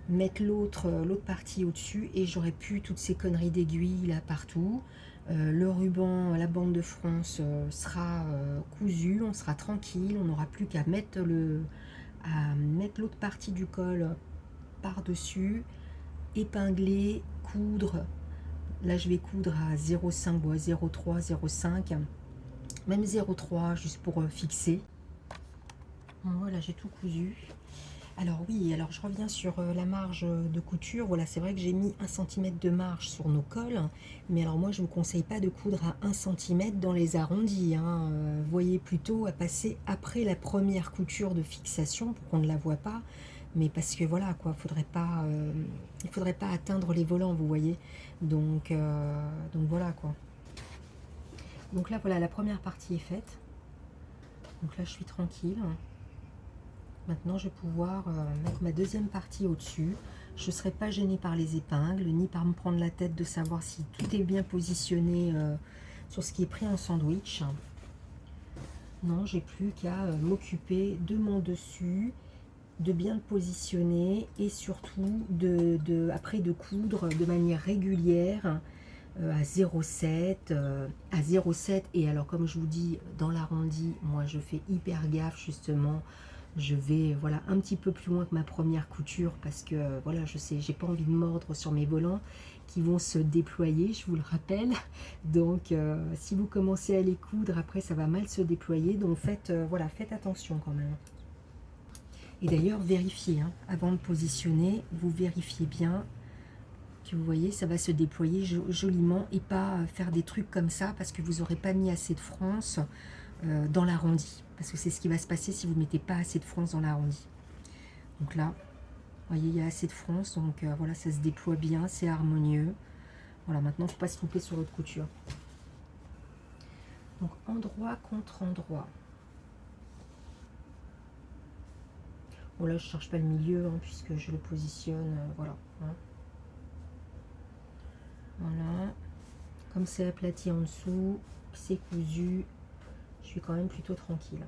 mettre l'autre partie au-dessus et j'aurai plus toutes ces conneries d'aiguilles là partout. Le ruban, la bande de fronce sera cousue, on sera tranquille, on n'aura plus qu'à mettre l'autre partie du col par-dessus, épingler, coudre Là, je vais coudre à 0,5, bon, 0,3, 0,5, même 0,3, juste pour fixer. Voilà, j'ai tout cousu. Alors oui, alors je reviens sur la marge de couture. Voilà, c'est vrai que j'ai mis 1 cm de marge sur nos cols, mais alors moi je ne vous conseille pas de coudre à 1 cm dans les arrondis, hein. Voyez plutôt à passer après la première couture de fixation pour qu'on ne la voit pas, mais parce que voilà quoi, il faudrait pas atteindre les volants, vous voyez. Donc voilà quoi. Donc là voilà, la première partie est faite. Donc là je suis tranquille. Maintenant, je vais pouvoir mettre ma deuxième partie au-dessus. Je ne serai pas gênée par les épingles, ni par me prendre la tête de savoir si tout est bien positionné sur ce qui est pris en sandwich. Non, j'ai plus qu'à m'occuper de mon dessus, de bien le positionner et surtout après de coudre de manière régulière à 0,7 à 0,7. Et alors, comme je vous dis, dans l'arrondi, moi je fais hyper gaffe justement. Je vais voilà un petit peu plus loin que ma première couture parce que voilà, je sais, j'ai pas envie de mordre sur mes volants qui vont se déployer, je vous le rappelle. Donc si vous commencez à les coudre, après ça va mal se déployer. Donc voilà, faites attention quand même. Et d'ailleurs, vérifiez, hein, avant de positionner, vous vérifiez bien que vous voyez, ça va se déployer joliment et pas faire des trucs comme ça parce que vous n'aurez pas mis assez de fronce dans l'arrondi, parce que c'est ce qui va se passer si vous ne mettez pas assez de fronce dans l'arrondi. Donc là, vous voyez, il y a assez de fronce, donc voilà, ça se déploie bien, c'est harmonieux. Voilà, maintenant, il ne faut pas se tromper sur l'autre couture. Donc, endroit contre endroit. Bon, là, je ne cherche pas le milieu, hein, puisque je le positionne, voilà. Hein. Voilà. Comme c'est aplati en dessous, c'est cousu, je suis quand même plutôt tranquille.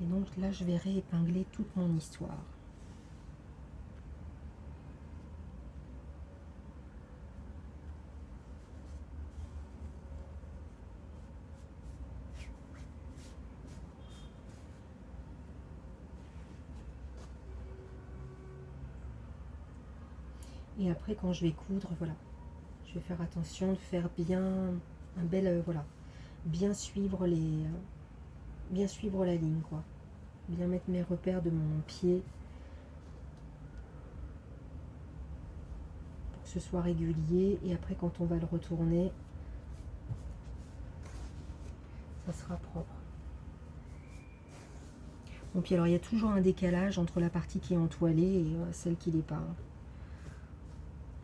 Et donc là, je vais réépingler toute mon histoire. Et après, quand je vais coudre, voilà, je vais faire attention de faire bien un bel, voilà, bien suivre bien suivre la ligne, quoi. Bien mettre mes repères de mon pied pour que ce soit régulier. Et après, quand on va le retourner, ça sera propre. Bon, puis alors, il y a toujours un décalage entre la partie qui est entoilée et celle qui l'est pas. Hein.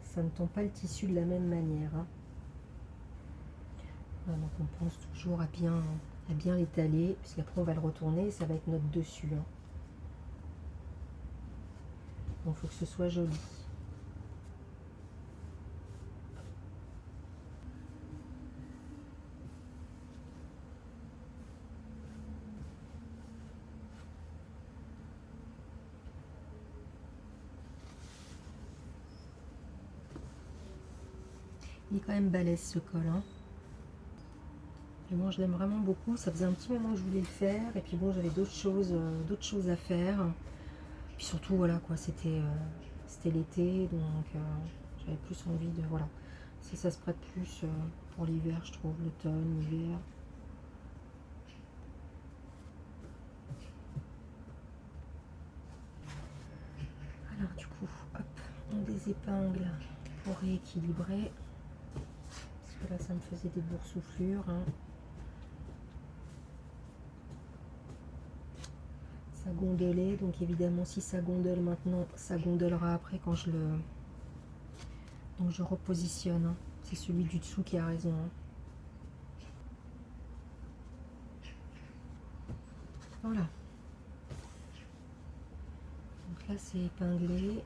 Ça ne tombe pas le tissu de la même manière. Hein. Voilà, donc on pense toujours à bien l'étaler, puisqu'après on va le retourner et ça va être notre dessus. Hein. Donc il faut que ce soit joli. Il est quand même balèze ce col. Hein. Et moi je l'aime vraiment beaucoup. Ça faisait un petit moment que je voulais le faire. Et puis bon, j'avais d'autres choses à faire. Puis surtout, voilà quoi, c'était l'été. Donc j'avais plus envie de. Voilà. Ça se prête plus pour l'hiver, je trouve, l'automne, l'hiver. Alors du coup, hop, on des épingles pour rééquilibrer. Parce que là, ça me faisait des boursouflures. Hein. Ça gondolait, donc évidemment, si ça gondole maintenant, ça gondolera après quand je le... Donc je repositionne. Hein. C'est celui du dessous qui a raison. Hein. Voilà. Donc là, c'est épinglé.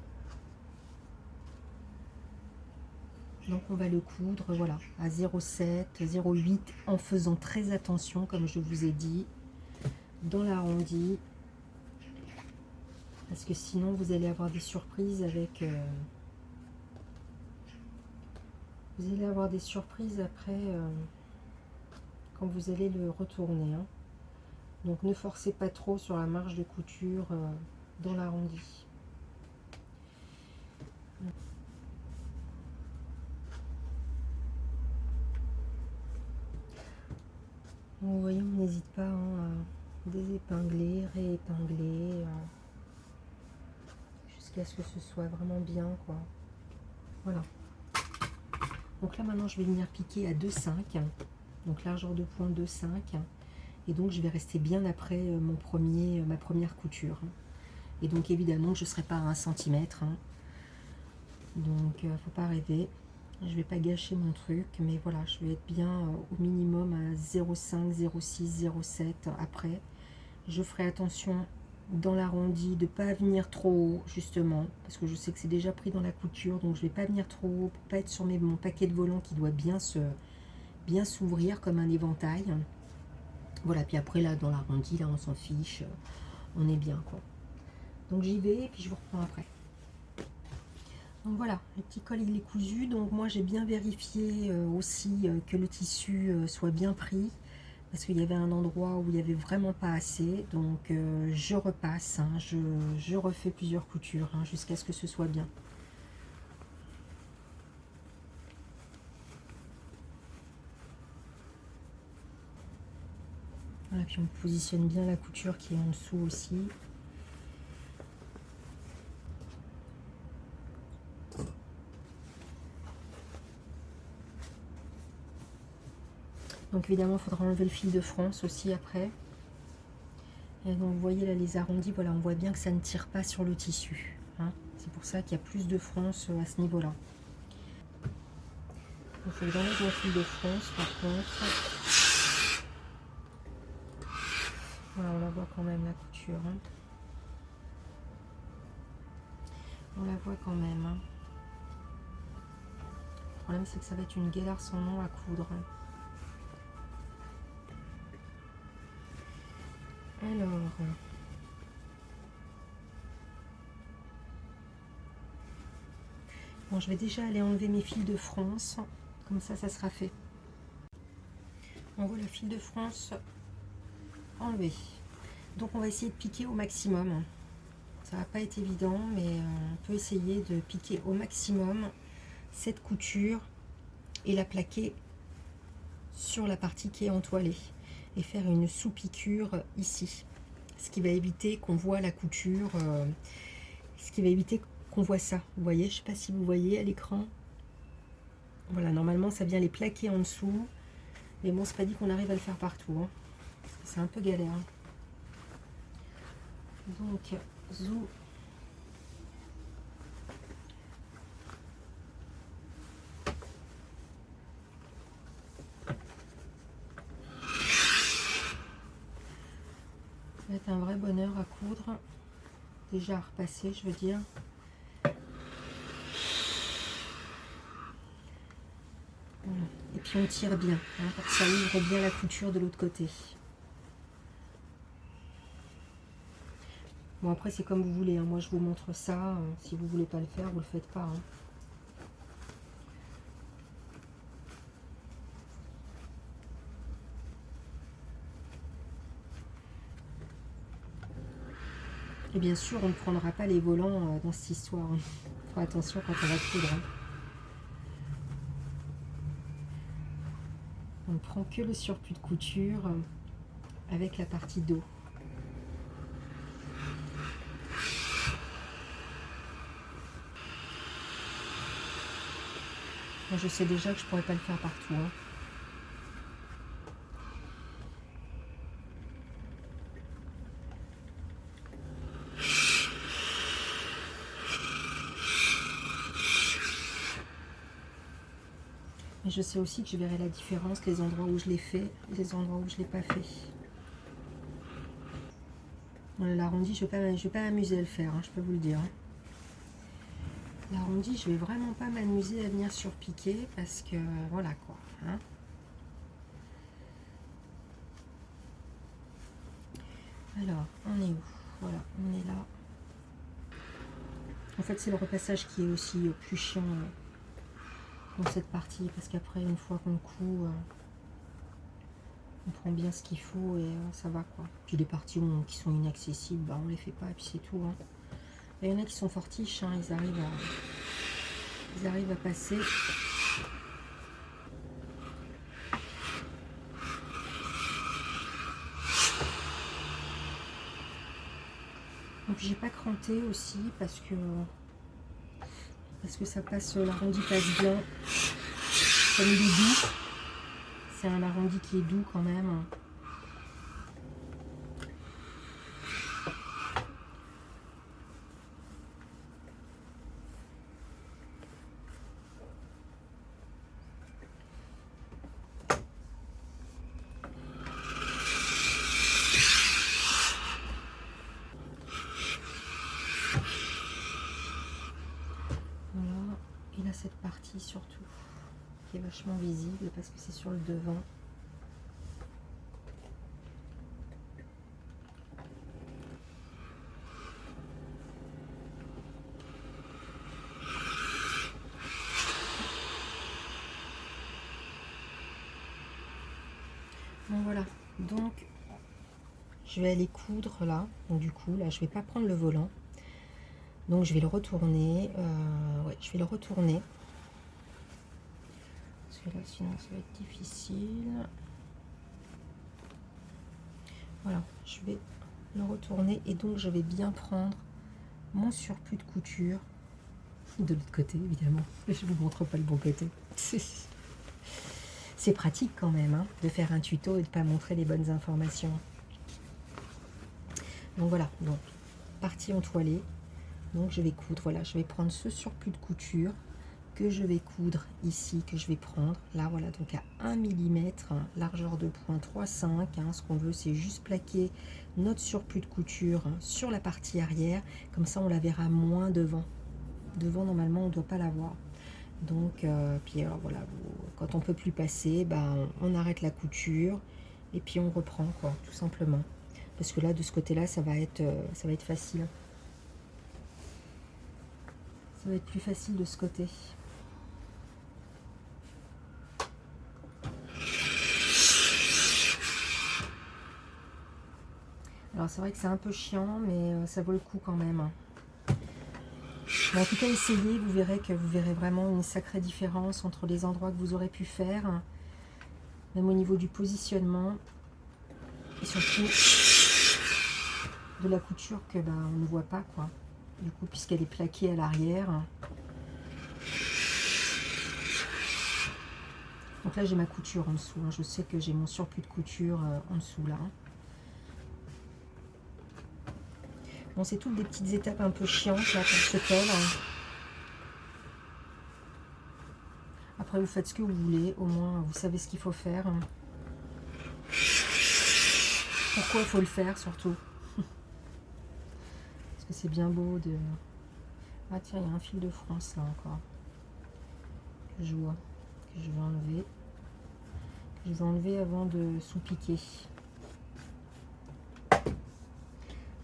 Donc on va le coudre, voilà, à 0,7, 0,8, en faisant très attention, comme je vous ai dit, dans l'arrondi, parce que sinon vous allez avoir des surprises avec... vous allez avoir des surprises après, quand vous allez le retourner. Hein. Donc ne forcez pas trop sur la marge de couture dans l'arrondi. Vous voyez, on n'hésite pas hein, à désépingler, réépingler, jusqu'à ce que ce soit vraiment bien, quoi. Voilà. Donc là, maintenant, je vais venir piquer à 2,5. Donc largeur de pointe 2,5. Et donc, je vais rester bien après ma première couture. Et donc, évidemment, je ne serai pas à 1 cm. Hein. Donc, faut pas rêver. Je vais pas gâcher mon truc, mais voilà, je vais être bien au minimum à 0,5, 0,6, 0,7 après. Je ferai attention dans l'arrondi de pas venir trop haut, justement, parce que je sais que c'est déjà pris dans la couture, donc je vais pas venir trop haut pour pas être sur mon paquet de volant qui doit bien s'ouvrir comme un éventail. Voilà, puis après là, dans l'arrondi, là, on s'en fiche, on est bien, quoi. Donc j'y vais, et puis je vous reprends après. Donc voilà, le petit col il est cousu, donc moi j'ai bien vérifié aussi que le tissu soit bien pris, parce qu'il y avait un endroit où il n'y avait vraiment pas assez, donc je repasse, hein, je refais plusieurs coutures hein, jusqu'à ce que ce soit bien. Voilà, puis on positionne bien la couture qui est en dessous aussi. Donc évidemment, il faudra enlever le fil de France aussi après. Et donc vous voyez là les arrondis, voilà, on voit bien que ça ne tire pas sur le tissu. Hein. C'est pour ça qu'il y a plus de France à ce niveau-là. Il faut que j'enlève mon fil de France par contre. Voilà, on la voit quand même la couture. Hein. On la voit quand même. Hein. Le problème c'est que ça va être une galère sans nom à coudre. Alors, bon, je vais déjà aller enlever mes fils de France, comme ça sera fait. On voit le fil de France enlevé. Donc on va essayer de piquer au maximum. Ça va pas être évident, mais on peut essayer de piquer au maximum cette couture et la plaquer sur la partie qui est entoilée et faire une sous-piqûre ici, ce qui va éviter qu'on voit la couture, ce qui va éviter qu'on voit ça. Vous voyez, je sais pas si vous voyez à l'écran. Voilà, normalement ça vient les plaquer en dessous, mais bon, c'est pas dit qu'on arrive à le faire partout, hein, parce que c'est un peu galère. Hein. Donc zou. Ça va être un vrai bonheur à coudre, déjà à repasser, je veux dire. Voilà. Et puis on tire bien, hein, pour que ça ouvre bien la couture de l'autre côté. Bon, après c'est comme vous voulez, hein. Moi je vous montre ça, si vous voulez pas le faire, vous le faites pas. Hein. Et bien sûr, on ne prendra pas les volants dans cette histoire. Hein. Il faut attention quand on va coudre. Hein. On ne prend que le surplus de couture avec la partie dos. Moi, je sais déjà que je ne pourrais pas le faire partout. Hein. Mais je sais aussi que je verrai la différence, les endroits où je l'ai fait et les endroits où je ne l'ai pas fait. L'arrondi, je ne vais pas m'amuser à le faire, hein, je peux vous le dire. Hein. L'arrondi, je vais vraiment pas m'amuser à venir surpiquer parce que voilà quoi. Hein. Alors, on est où? Voilà, on est là. En fait, c'est le repassage qui est aussi plus chiant dans cette partie parce qu'après, une fois qu'on coud, on prend bien ce qu'il faut et ça va quoi. Puis les parties qui sont inaccessibles, bah, on les fait pas et puis c'est tout. Hein. Il y en a qui sont fortiches, hein, ils arrivent ils arrivent à passer. Donc j'ai pas cranté aussi parce que ça passe, l'arrondi passe bien. Comme il est doux, c'est un arrondi qui est doux quand même. Voilà, et là cette partie surtout qui est vachement visible parce que c'est sur le devant. Bon voilà, donc je vais aller coudre là. Donc du coup là je vais pas prendre le volant. Donc je vais le retourner. Ouais, je vais le retourner. Parce que là sinon ça va être difficile. Voilà, je vais le retourner et donc je vais bien prendre mon surplus de couture de l'autre côté évidemment. Je vous montre pas le bon côté. C'est pratique quand même hein, de faire un tuto et de pas montrer les bonnes informations. Donc voilà, donc partie entoilée. Donc je vais coudre, voilà, je vais prendre ce surplus de couture que je vais coudre ici, que je vais prendre là, voilà, donc à 1 mm, largeur de point 3,5, hein, ce qu'on veut c'est juste plaquer notre surplus de couture sur la partie arrière, comme ça on la verra moins devant. Devant normalement on ne doit pas la voir. Donc puis alors voilà, quand on peut plus passer, ben, on arrête la couture et puis on reprend quoi, tout simplement. Parce que là de ce côté là ça va être facile. Ça va être plus facile de ce côté. Alors c'est vrai que c'est un peu chiant, mais ça vaut le coup quand même. Mais en tout cas, essayez, vous verrez vraiment une sacrée différence entre les endroits que vous aurez pu faire, même au niveau du positionnement, et surtout de la couture que on ne voit pas quoi. Du coup, puisqu'elle est plaquée à l'arrière. Donc là, j'ai ma couture en dessous. Hein. Je sais que j'ai mon surplus de couture en dessous là. Bon, c'est toutes des petites étapes un peu chiantes là pour ce col. Après, vous faites ce que vous voulez. Au moins, vous savez ce qu'il faut faire. Pourquoi il faut le faire surtout. Parce que c'est bien beau de... Ah tiens, il y a un fil de France là encore. Que je vois. Que je vais enlever. Que je vais enlever avant de sous-piquer.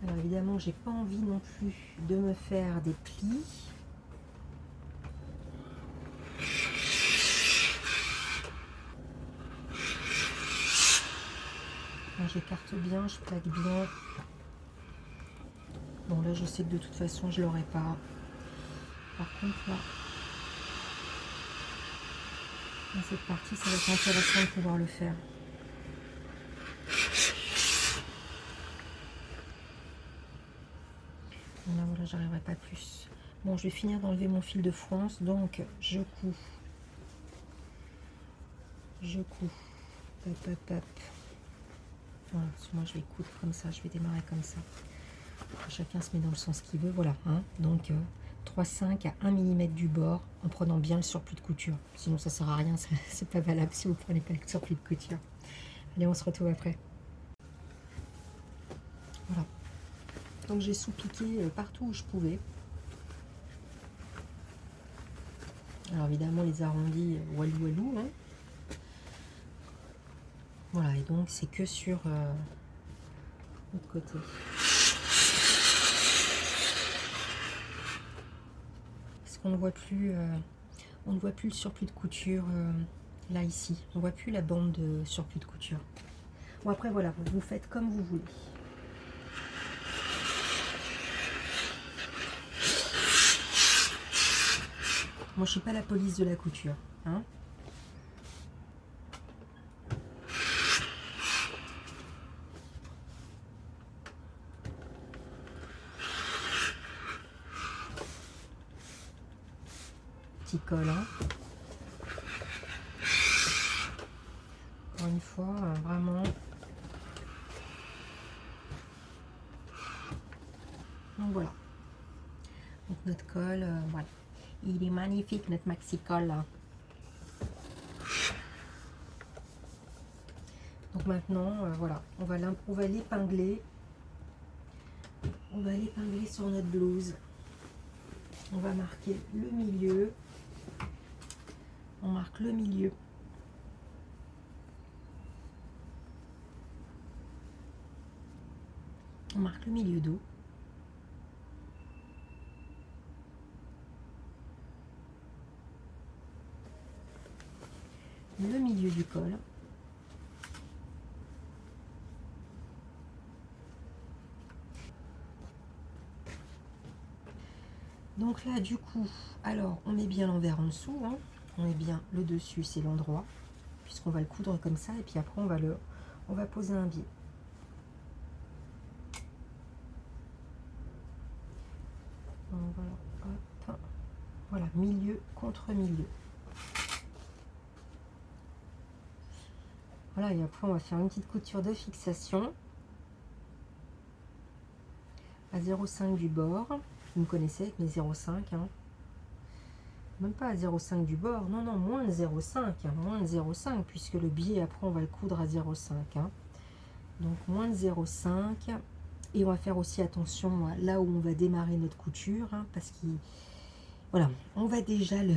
Alors évidemment, j'ai pas envie non plus de me faire des plis. J'écarte bien, je plaque bien. Bon là, je sais que de toute façon, je l'aurai pas. Par contre là, dans cette partie, ça va être intéressant de pouvoir le faire. Là, voilà, j'arriverai pas plus. Bon, je vais finir d'enlever mon fil de France, donc je couds. Je couds. Hop, hop, hop. Voilà, moi je vais coudre comme ça, je vais démarrer comme ça. Chacun se met dans le sens qu'il veut, voilà. Hein. Donc 3,5 à 1 mm du bord, en prenant bien le surplus de couture. Sinon ça sert à rien, c'est pas valable si vous prenez pas le surplus de couture. Allez, on se retrouve après. Voilà. Donc j'ai sous-piqué partout où je pouvais. Alors évidemment les arrondis walou walou. Hein. Voilà, et donc c'est que sur l'autre côté. Parce qu'on ne voit plus, on ne voit plus le surplus de couture là ici. On ne voit plus la bande de surplus de couture. Bon après voilà, vous faites comme vous voulez. Moi, je suis pas la police de la couture, hein. Petit col, hein. Encore une fois, vraiment. Donc voilà. Donc notre col, voilà. Il est magnifique, notre maxi col là. Donc maintenant, voilà, on va l'épingler. On va l'épingler sur notre blouse. On va marquer le milieu. On marque le milieu. On marque le milieu dos. Le milieu du col. Donc là, du coup, alors on met bien l'envers en dessous, hein. On met bien le dessus, c'est l'endroit, puisqu'on va le coudre comme ça, et puis après on va poser un biais. Donc voilà, hop, voilà, milieu contre milieu. Voilà, et après on va faire une petite couture de fixation à 0,5 du bord. Vous me connaissez avec mes 0,5, hein. Même pas à 0,5 du bord, non, non, moins de 0,5, hein, moins de 0,5, puisque le biais, après, on va le coudre à 0,5. Hein. Donc, moins de 0,5. Et on va faire aussi attention à là où on va démarrer notre couture, hein, parce qu'il... Voilà, on va déjà le...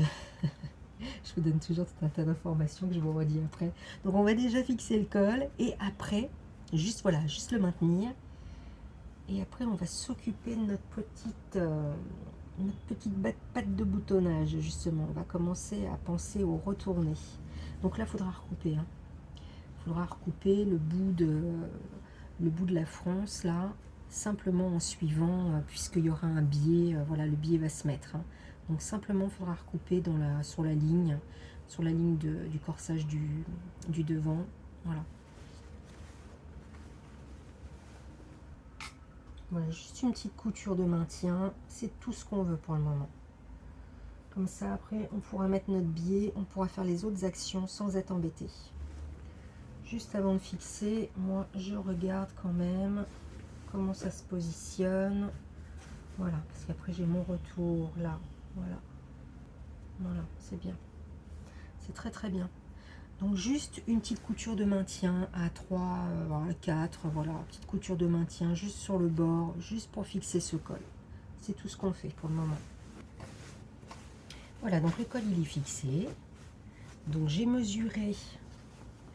Je vous donne toujours tout un tas d'informations que je vous redis après. Donc, on va déjà fixer le col, et après, juste, voilà, juste le maintenir. Et après, on va s'occuper de notre petite patte de boutonnage, justement. On va commencer à penser au retourné. Donc là, il faudra recouper. Hein. Il faudra recouper le bout de la fronce, là, simplement en suivant, puisqu'il y aura un biais. Voilà, le biais va se mettre. Hein. Donc simplement, il faudra recouper sur la ligne du corsage du devant. Voilà. Voilà, juste une petite couture de maintien, c'est tout ce qu'on veut pour le moment. Comme ça, après, on pourra mettre notre biais, on pourra faire les autres actions sans être embêté. Juste avant de fixer, moi, je regarde quand même comment ça se positionne. Voilà, parce qu'après, j'ai mon retour là. Voilà, voilà, c'est bien. C'est très, très bien. Donc, juste une petite couture de maintien à 3, 4, voilà, petite couture de maintien juste sur le bord, juste pour fixer ce col. C'est tout ce qu'on fait pour le moment. Voilà, donc le col, il est fixé. Donc, j'ai mesuré,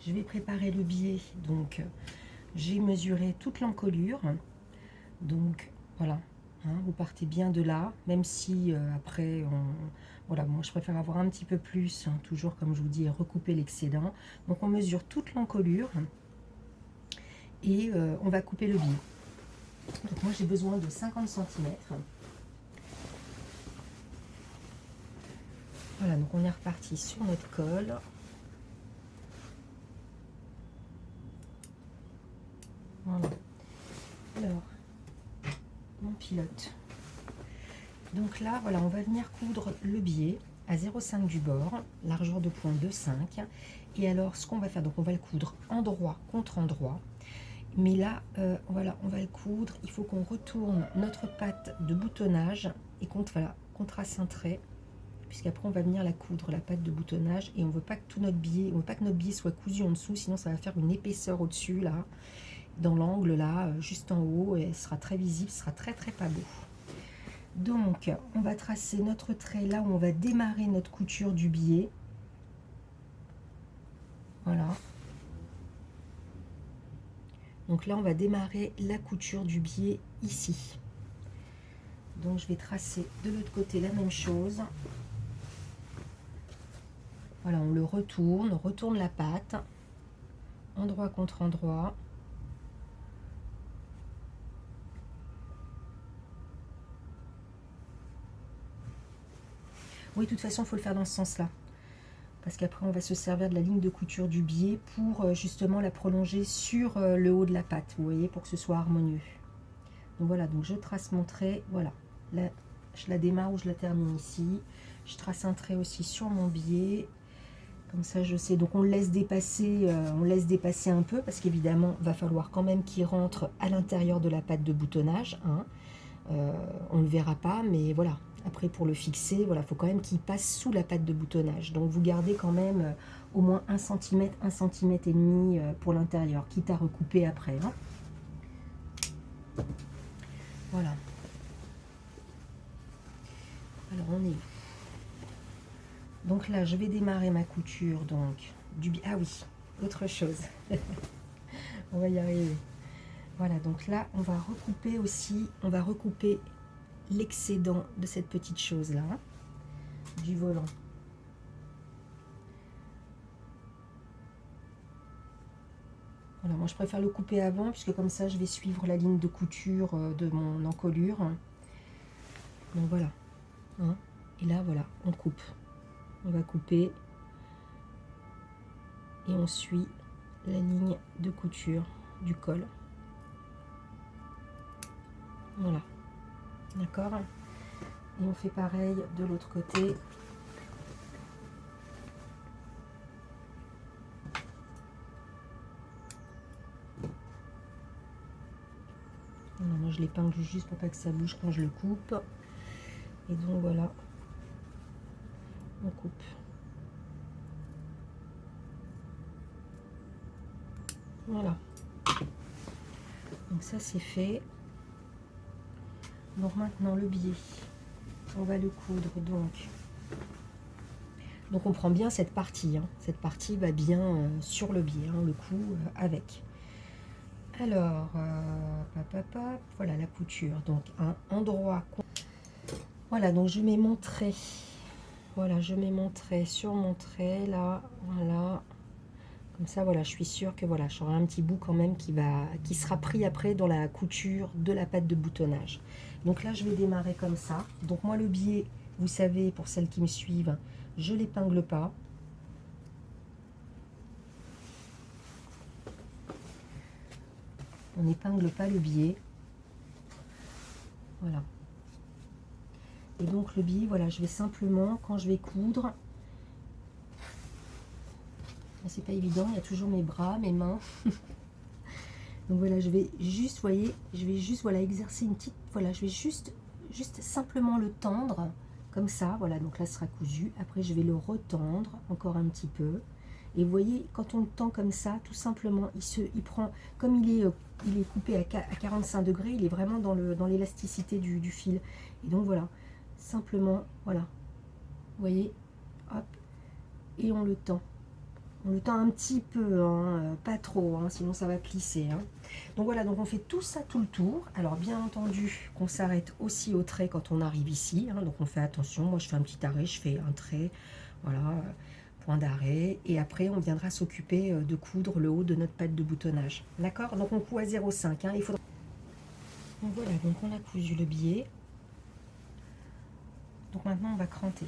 je vais préparer le biais. Donc, j'ai mesuré toute l'encolure. Donc, voilà, hein, vous partez bien de là, même si après, voilà, moi je préfère avoir un petit peu plus, hein, toujours comme je vous dis, recouper l'excédent. Donc on mesure toute l'encolure et on va couper le biais. Donc moi j'ai besoin de 50 cm. Voilà, donc on est reparti sur notre col. Voilà. Alors, mon pilote. Donc là, voilà, on va venir coudre le biais à 0,5 du bord, largeur de pointe 2,5. Et alors, ce qu'on va faire, donc on va le coudre endroit contre endroit. Mais là, voilà, on va le coudre. Il faut qu'on retourne notre patte de boutonnage et qu'on trace un trait, puisqu'après on va venir la coudre, la patte de boutonnage. Et on veut pas que tout notre biais, on veut pas que notre biais soit cousu en dessous, sinon ça va faire une épaisseur au-dessus là, dans l'angle là, juste en haut, et elle sera très visible, ce sera très très pas beau. Donc, on va tracer notre trait là où on va démarrer notre couture du biais. Voilà. Donc là, on va démarrer la couture du biais ici. Donc, je vais tracer de l'autre côté la même chose. Voilà, on le retourne, on retourne la patte, endroit contre endroit. Oui, de toute façon, il faut le faire dans ce sens-là. Parce qu'après, on va se servir de la ligne de couture du biais pour justement la prolonger sur le haut de la patte, vous voyez, pour que ce soit harmonieux. Donc voilà, donc je trace mon trait, voilà. Là, je la démarre ou je la termine ici. Je trace un trait aussi sur mon biais. Comme ça, je sais. Donc on laisse dépasser un peu, parce qu'évidemment, il va falloir quand même qu'il rentre à l'intérieur de la patte de boutonnage, hein. On ne le verra pas, mais voilà. Après, pour le fixer, voilà, faut quand même qu'il passe sous la patte de boutonnage. Donc vous gardez quand même au moins 1 cm, 1 cm et demi pour l'intérieur, quitte à recouper après, hein. Voilà. Alors on est où? Donc là, je vais démarrer ma couture donc du biais. Ah oui, autre chose. On va y arriver. Voilà, donc là, on va recouper aussi, on va recouper l'excédent de cette petite chose-là, hein, du volant. Voilà, moi je préfère le couper avant, puisque comme ça, je vais suivre la ligne de couture de mon encolure. Donc voilà. Hein. Et là, voilà, on coupe. On va couper et on suit la ligne de couture du col. Voilà. D'accord? Et on fait pareil de l'autre côté. Voilà, moi je l'épingle juste pour pas que ça bouge quand je le coupe. Et donc voilà, on coupe. Voilà. Donc ça c'est fait. Donc maintenant le biais, on va le coudre donc. Donc on prend bien cette partie, hein. Cette partie va bien sur le biais, hein, le coup avec. Alors, voilà la couture. Donc un endroit. Voilà, donc je mets mon trait. Voilà, je mets mon trait sur mon trait là, voilà. Comme ça, voilà, je suis sûre que voilà, j'aurai un petit bout quand même qui sera pris après dans la couture de la patte de boutonnage. Donc là, je vais démarrer comme ça. Donc moi, le biais, vous savez, pour celles qui me suivent, je l'épingle pas. On n'épingle pas le biais. Voilà. Et donc le biais, voilà, je vais simplement, quand je vais coudre, c'est pas évident, il y a toujours mes bras, mes mains. Donc voilà, je vais juste, voyez, je vais juste, voilà, exercer une petite, voilà, je vais juste simplement le tendre, comme ça, voilà, donc là, ce sera cousu. Après, je vais le retendre encore un petit peu. Et vous voyez, quand on le tend comme ça, tout simplement, il prend, comme il est coupé à 45 degrés, il est vraiment dans l'élasticité du fil. Et donc voilà, simplement, voilà, vous voyez, hop, et on le tend. On le tend un petit peu, hein, pas trop, hein, sinon ça va plisser, hein. Donc voilà, donc on fait tout ça tout le tour. Alors bien entendu qu'on s'arrête aussi au trait quand on arrive ici, hein, donc on fait attention. Moi je fais un petit arrêt, je fais un trait, voilà, point d'arrêt. Et après on viendra s'occuper de coudre le haut de notre patte de boutonnage. D'accord? Donc on coud à 0,5, hein, il faudra... Donc voilà, donc on a cousu le biais. Donc maintenant on va cranter.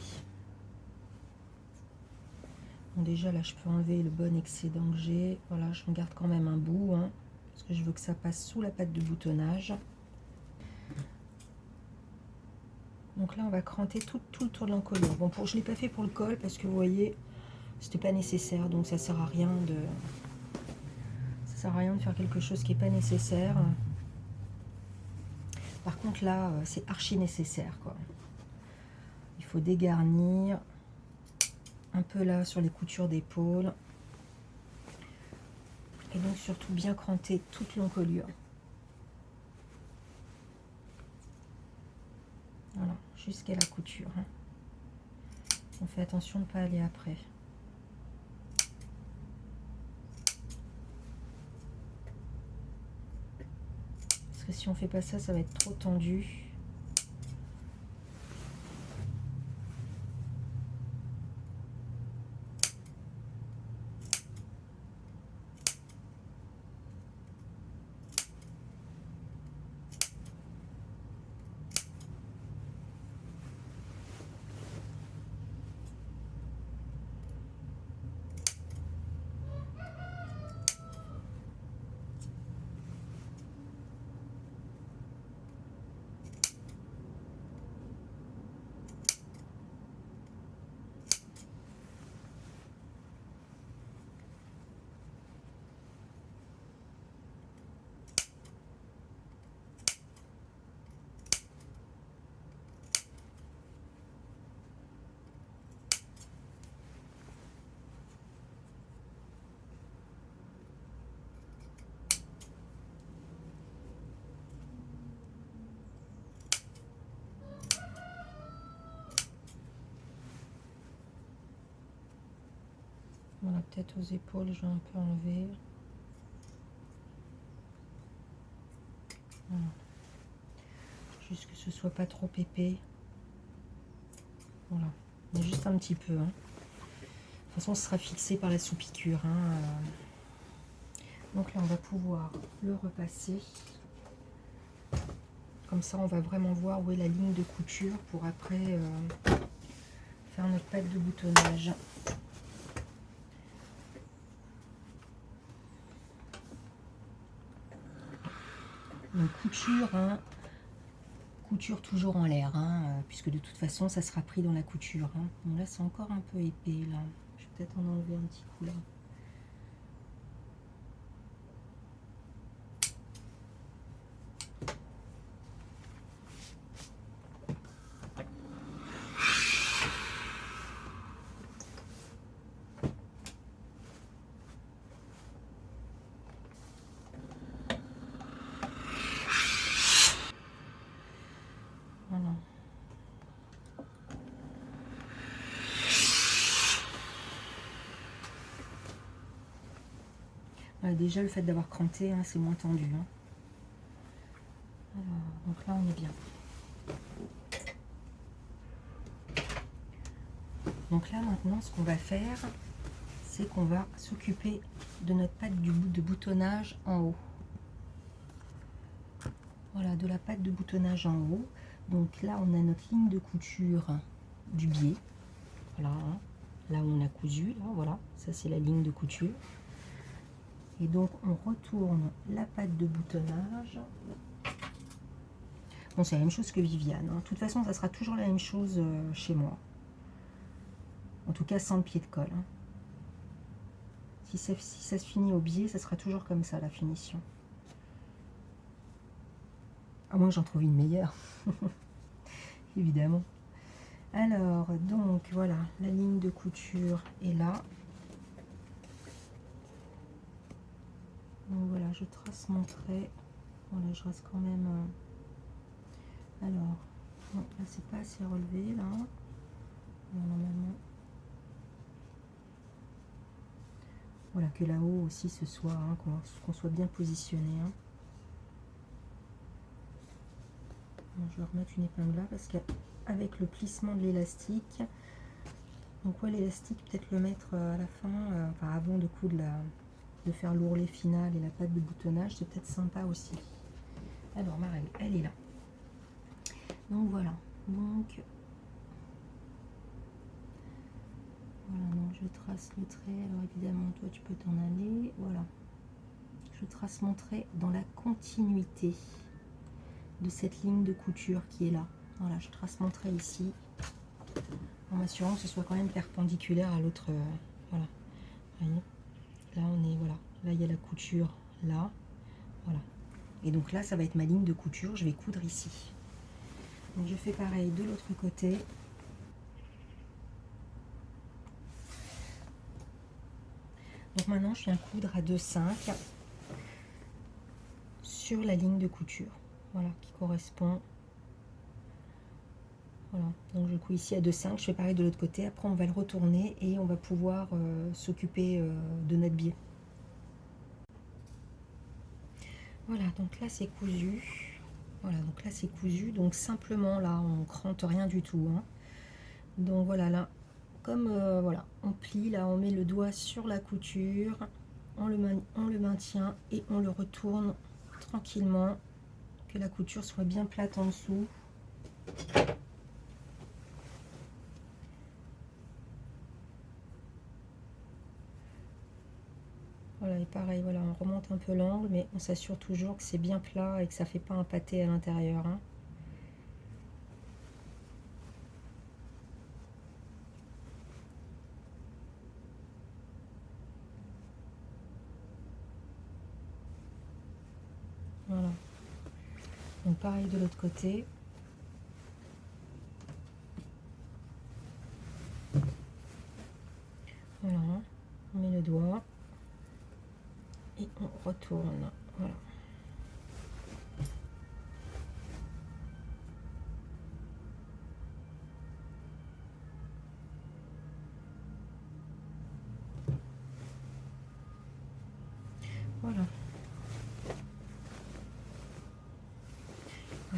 Bon, déjà là je peux enlever le bon excédent que j'ai. Voilà, je me garde quand même un bout, hein, parce que je veux que ça passe sous la patte de boutonnage. Donc là on va cranter tout le tour de l'encolure. Bon, je ne l'ai pas fait pour le col parce que vous voyez, c'était pas nécessaire, donc ça sert à rien de faire quelque chose qui n'est pas nécessaire. Par contre là c'est archi nécessaire, quoi. Il faut dégarnir un peu là sur les coutures d'épaule. Et donc surtout bien cranter toute l'encolure. Voilà, jusqu'à la couture, hein. On fait attention de ne pas aller après. Parce que si on fait pas ça, ça va être trop tendu. Voilà, peut-être aux épaules, je vais un peu enlever. Voilà. Juste que ce soit pas trop épais. Voilà, mais juste un petit peu. Hein. De toute façon, ce sera fixé par la sous-piqûre. Hein. Donc là, on va pouvoir le repasser. Comme ça, on va vraiment voir où est la ligne de couture pour après faire notre patte de boutonnage. Donc couture, hein, couture toujours en l'air, hein, puisque de toute façon, ça sera pris dans la couture. Hein. Donc là, c'est encore un peu épais. Là. Je vais peut-être en enlever un petit coup là. Voilà. Voilà, déjà, le fait d'avoir cranté, hein, c'est moins tendu. Hein. Alors, donc là, on est bien. Donc là, maintenant, ce qu'on va faire, c'est qu'on va s'occuper de notre patte de boutonnage en haut. Voilà, de la patte de boutonnage en haut. Donc là, on a notre ligne de couture du biais. Voilà, hein, là où on a cousu, là, voilà, ça c'est la ligne de couture. Et donc, on retourne la patte de boutonnage. Bon, c'est la même chose que Viviane. Hein. De toute façon, ça sera toujours la même chose chez moi. En tout cas, sans le pied de colle. Hein. Si ça se finit au biais, ça sera toujours comme ça, la finition. À moins que j'en trouve une meilleure. Évidemment. Alors, donc, voilà, la ligne de couture est là. Donc, voilà, je trace mon trait. Voilà, je reste quand même... Alors, bon, là, c'est pas assez relevé, là. Normalement... Voilà, que là-haut aussi ce soit, hein, qu'on soit bien positionné. Hein. Bon, je vais remettre une épingle là parce qu'avec le plissement de l'élastique, donc ouais, l'élastique, peut-être le mettre à la fin, enfin avant de coudre de faire l'ourlet final et la patte de boutonnage, c'est peut-être sympa aussi. Alors ma règle, elle est là. Donc voilà, donc voilà, donc je trace le trait. Alors évidemment, toi tu peux t'en aller. Voilà. Je trace mon trait dans la continuité de cette ligne de couture qui est là. Voilà, je trace mon trait ici en m'assurant que ce soit quand même perpendiculaire à l'autre. Voilà. Voyez, là on est, voilà. Là il y a la couture là. Voilà. Et donc là ça va être ma ligne de couture. Je vais coudre ici. Donc je fais pareil de l'autre côté. Donc maintenant je viens coudre à 2,5 sur la ligne de couture, voilà, qui correspond. Voilà, donc je couds ici à 2,5, je fais pareil de l'autre côté, après on va le retourner et on va pouvoir s'occuper de notre biais. Voilà, donc là c'est cousu. Voilà, donc là c'est cousu, donc simplement là on crante rien du tout. Hein. Donc voilà, là, comme voilà, on plie, là on met le doigt sur la couture, on le maintient et on le retourne tranquillement, que la couture soit bien plate en dessous. Voilà, et pareil, voilà, on remonte un peu l'angle, mais on s'assure toujours que c'est bien plat et que ça fait pas un pâté à l'intérieur. Hein. Voilà. Donc pareil de l'autre côté. Voilà, on met le doigt et on retourne. Voilà.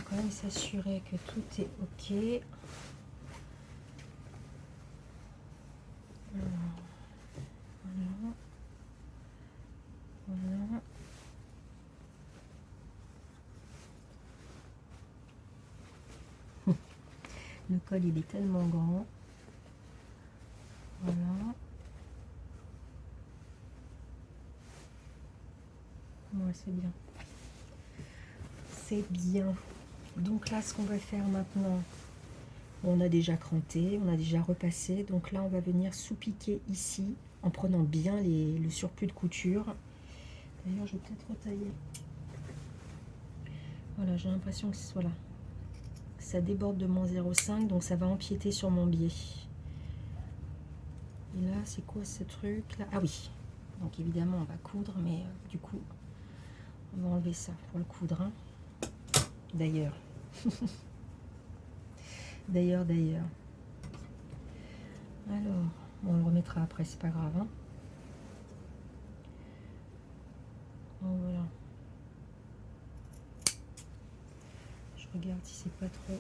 va quand même s'assurer que tout est ok. Alors, voilà. Voilà. Le col il est tellement grand. Voilà. Ouais, c'est bien. C'est bien. Donc là, ce qu'on va faire maintenant, on a déjà cranté, on a déjà repassé. Donc là, on va venir sous-piquer ici en prenant bien le surplus de couture. D'ailleurs, je vais peut-être retailler. Voilà, j'ai l'impression que voilà, ça déborde de mon 0,5, donc ça va empiéter sur mon biais. Et là, c'est quoi ce truc là? Ah oui, donc évidemment, on va coudre, mais du coup, on va enlever ça pour le coudre. Hein. D'ailleurs. D'ailleurs. Alors, on le remettra après, c'est pas grave. Hein. Bon, voilà. Je regarde si c'est pas trop.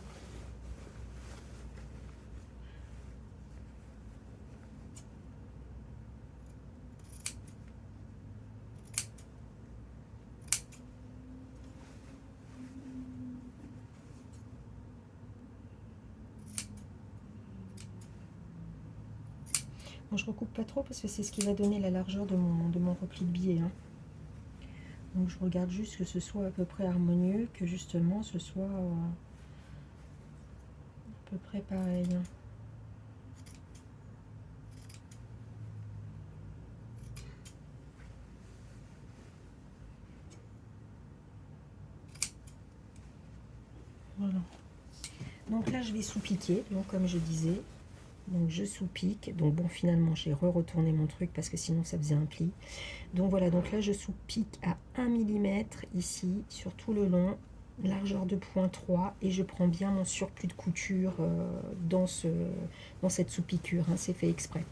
Bon, je recoupe pas trop parce que c'est ce qui va donner la largeur de mon repli de biais. Hein. Donc je regarde juste que ce soit à peu près harmonieux, que justement ce soit à peu près pareil. Voilà. Donc là je vais sous-piquer, donc comme je disais, donc je sous-pique. Donc bon, finalement j'ai retourné mon truc parce que sinon ça faisait un pli. Donc voilà, donc là je sous-pique à 1 mm ici sur tout le long, largeur de 0,3, et je prends bien mon surplus de couture dans cette sous-piqûre, hein, c'est fait exprès.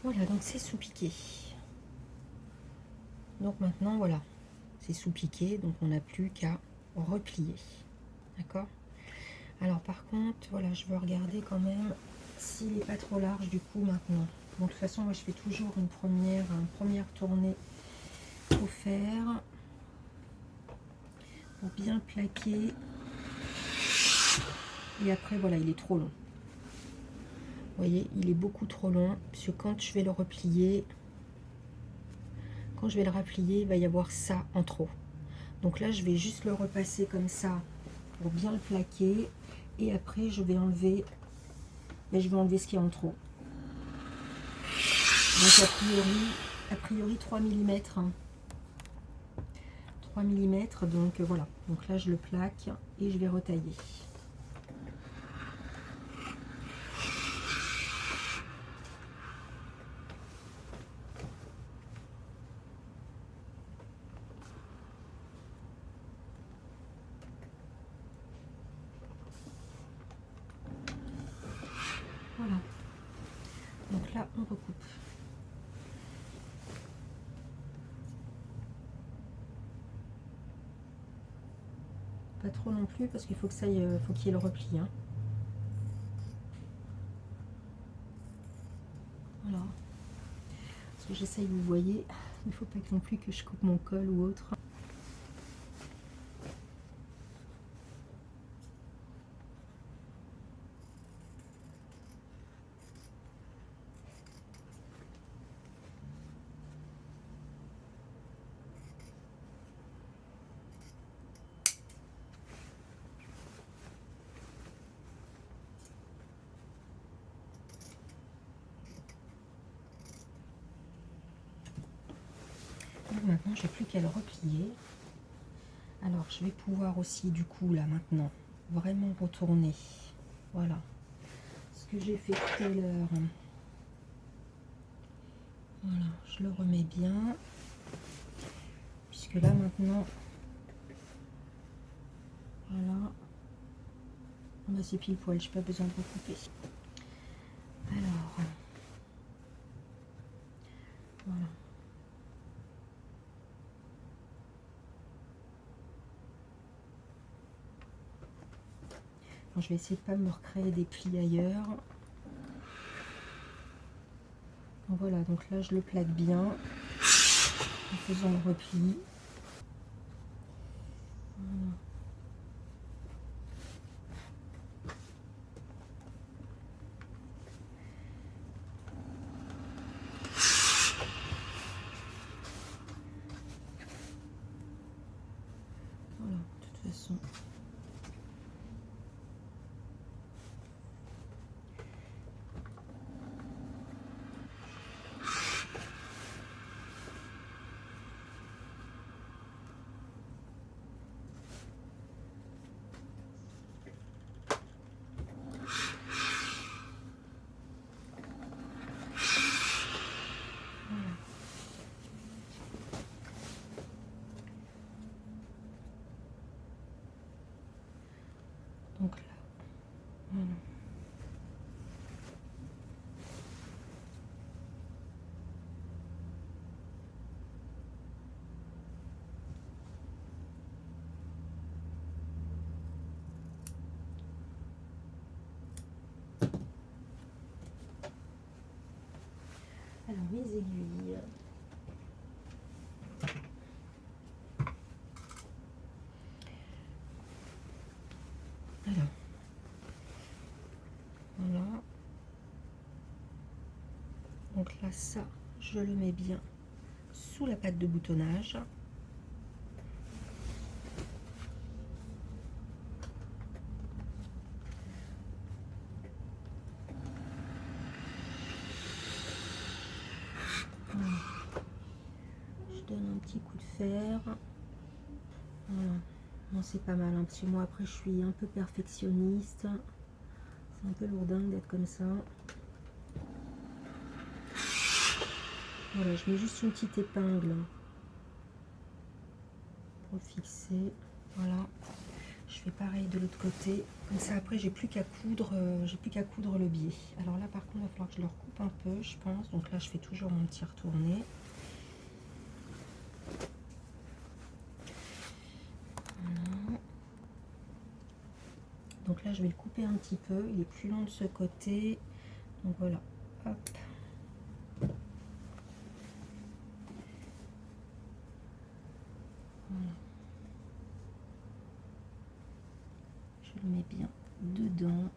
Voilà, donc c'est sous-piqué. Donc maintenant voilà, c'est sous-piqué, donc on n'a plus qu'à replier. D'accord? Alors par contre, voilà, je veux regarder quand même s'il n'est pas trop large du coup maintenant. Bon, de toute façon, moi je fais toujours une première tournée pour faire, pour bien plaquer. Et après voilà, il est trop long. Vous voyez, il est beaucoup trop long, puisque quand je vais le replier, il va y avoir ça en trop. Donc là, je vais juste le repasser comme ça pour bien le plaquer. Et après, je vais enlever ce qui est en trop. Donc a priori 3 mm. 3 mm, donc voilà. Donc là, je le plaque et je vais retailler. Voilà. Donc là, on recoupe. Pas trop non plus parce qu'il faut que ça faut qu'il y ait le repli. Hein. Voilà. Parce que j'essaye, vous voyez, il ne faut pas non plus que je coupe mon col ou autre. Donc maintenant, j'ai plus qu'à le replier. Alors, je vais pouvoir aussi, du coup, là, maintenant, vraiment retourner. Voilà. Ce que j'ai fait tout à l'heure. Voilà, je le remets bien. Puisque là, maintenant, voilà. On a c'est pile poil, je n'ai pas besoin de recouper. Alors, voilà. Bon, je vais essayer de pas me recréer des plis ailleurs. Donc voilà, donc là je le plaque bien en faisant le repli. Voilà. Voilà, de toute façon. Donc là, voilà. Alors mes aiguilles. Alors, voilà. Donc là, ça, je le mets bien sous la patte de boutonnage. Voilà. Je donne un petit coup de fer. Voilà. Bon, c'est pas mal, hein, parce que moi après je suis un peu perfectionniste. C'est un peu lourdingue d'être comme ça. Voilà, je mets juste une petite épingle pour le fixer. Voilà. Je fais pareil de l'autre côté. Comme ça après j'ai plus qu'à coudre, le biais. Alors là par contre il va falloir que je le recoupe un peu, je pense. Donc là je fais toujours mon petit retourné. Voilà. Donc là je vais le couper un petit peu. Il est plus long de ce côté. Donc voilà. Hop. Voilà. Je le mets bien dedans.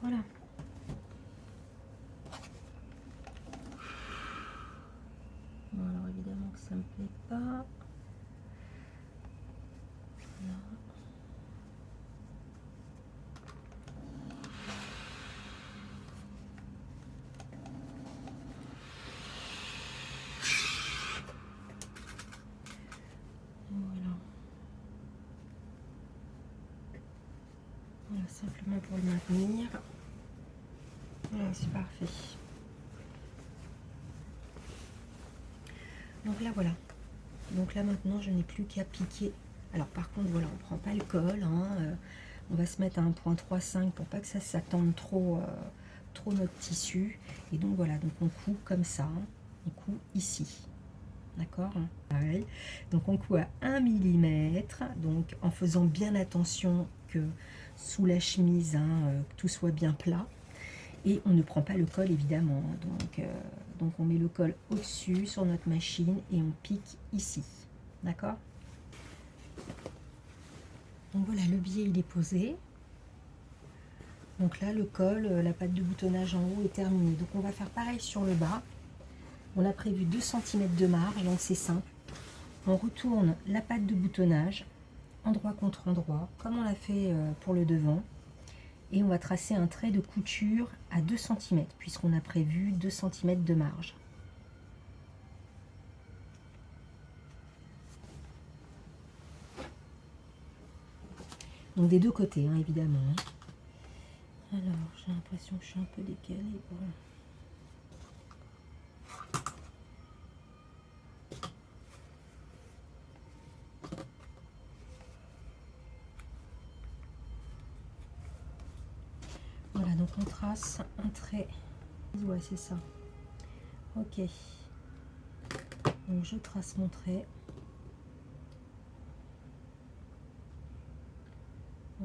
Voilà. Bon, alors évidemment que ça me plaît pas. Voilà. Voilà. Voilà, simplement pour le maintenir. Voilà, c'est parfait. Donc là, voilà. Donc là, maintenant, je n'ai plus qu'à piquer. Alors, par contre, voilà, on ne prend pas le col. Hein, on va se mettre à 1,35 pour pas que ça s'attende trop, trop notre tissu. Et donc, voilà. Donc, on coud comme ça. Hein, on coud ici. D'accord? Pareil. Donc, on coud à 1 mm. Donc, en faisant bien attention que sous la chemise, hein, que tout soit bien plat. Et on ne prend pas le col évidemment, donc on met le col au-dessus sur notre machine et on pique ici, d'accord? Donc voilà, le biais il est posé. Donc là le col, la patte de boutonnage en haut est terminée. Donc on va faire pareil sur le bas. On a prévu 2 cm de marge, donc c'est simple. On retourne la patte de boutonnage endroit contre endroit, comme on l'a fait pour le devant. Et on va tracer un trait de couture à 2 cm, puisqu'on a prévu 2 cm de marge. Donc des deux côtés, hein, évidemment. Alors, j'ai l'impression que je suis un peu décalée. Voilà. Voilà, donc on trace un trait. Ouais, c'est ça. Ok. Donc je trace mon trait.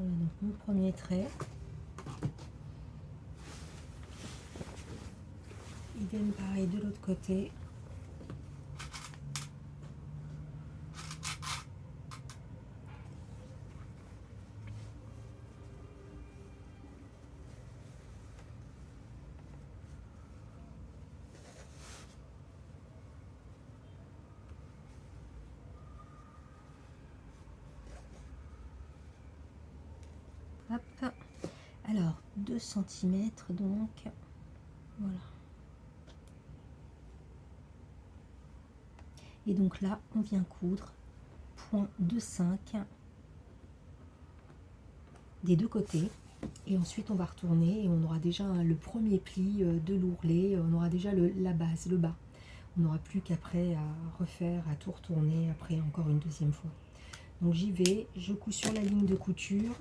Voilà donc mon premier trait. Idem pareil de l'autre côté. Hop. Alors 2 cm donc voilà. Et donc là on vient coudre point de 5 des deux côtés et ensuite on va retourner et on aura déjà le premier pli de l'ourlet, on aura déjà la base, le bas. On n'aura plus qu'après à refaire, à tout retourner après encore une deuxième fois. Donc j'y vais, je couds sur la ligne de couture,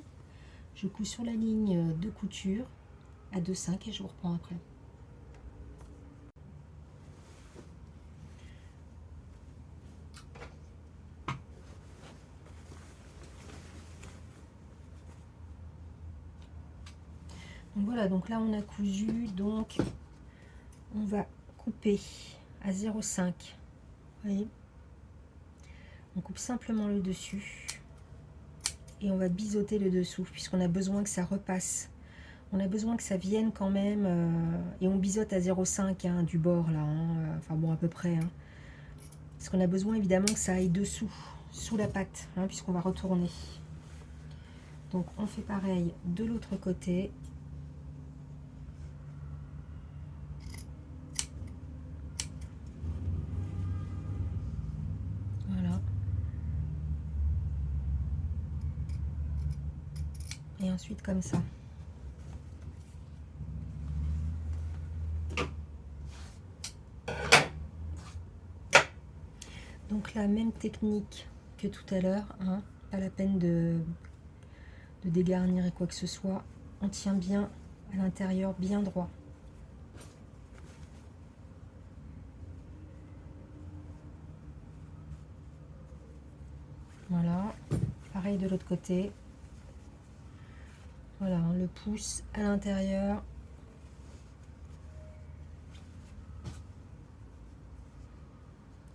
je couds sur la ligne de couture à 2,5 et je vous reprends après. Donc voilà, donc là on a cousu, donc on va couper à 0,5. Vous voyez, on coupe simplement le dessus et on va biseauter le dessous puisqu'on a besoin que ça repasse. On a besoin que ça vienne quand même et on biseaute à 0,5 hein, du bord là, hein, enfin bon à peu près. Hein, parce qu'on a besoin évidemment que ça aille dessous, sous la pâte, hein, puisqu'on va retourner. Donc on fait pareil de l'autre côté. Voilà. Et ensuite comme ça. Donc la même technique que tout à l'heure, hein, pas la peine de dégarnir et quoi que ce soit. On tient bien à l'intérieur, bien droit. Voilà, pareil de l'autre côté. Voilà, on le pousse à l'intérieur.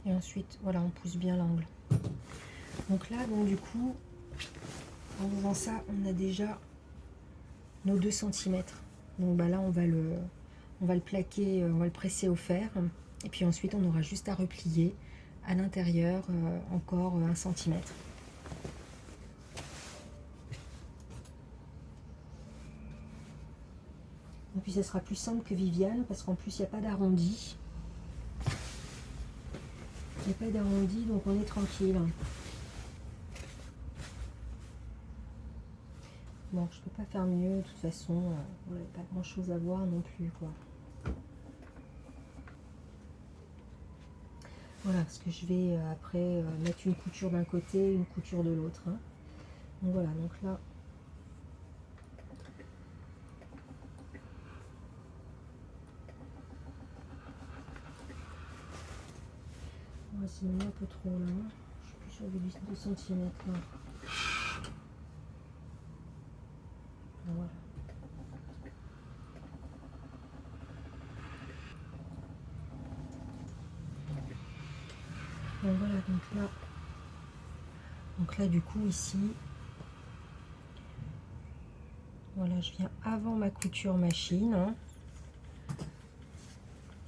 Et ensuite, voilà, on pousse bien l'angle. Donc là, donc du coup, en faisant ça, on a déjà nos 2 cm. Donc bah là, on va le plaquer, on va le presser au fer. Et puis ensuite, on aura juste à replier à l'intérieur encore 1 cm. Et puis, ça sera plus simple que Viviane parce qu'en plus, il n'y a pas d'arrondi. Il n'y a pas d'arrondi, donc on est tranquille. Bon, je peux pas faire mieux, de toute façon, voilà, pas grand chose à voir non plus, quoi. Voilà, parce que je vais après mettre une couture d'un côté, une couture de l'autre. Hein. Donc voilà, donc là. On va s'y mettre un peu trop là. Je suis plus sur du 2 cm là. Voilà. Donc voilà, donc là du coup ici, voilà, je viens avant ma couture machine hein,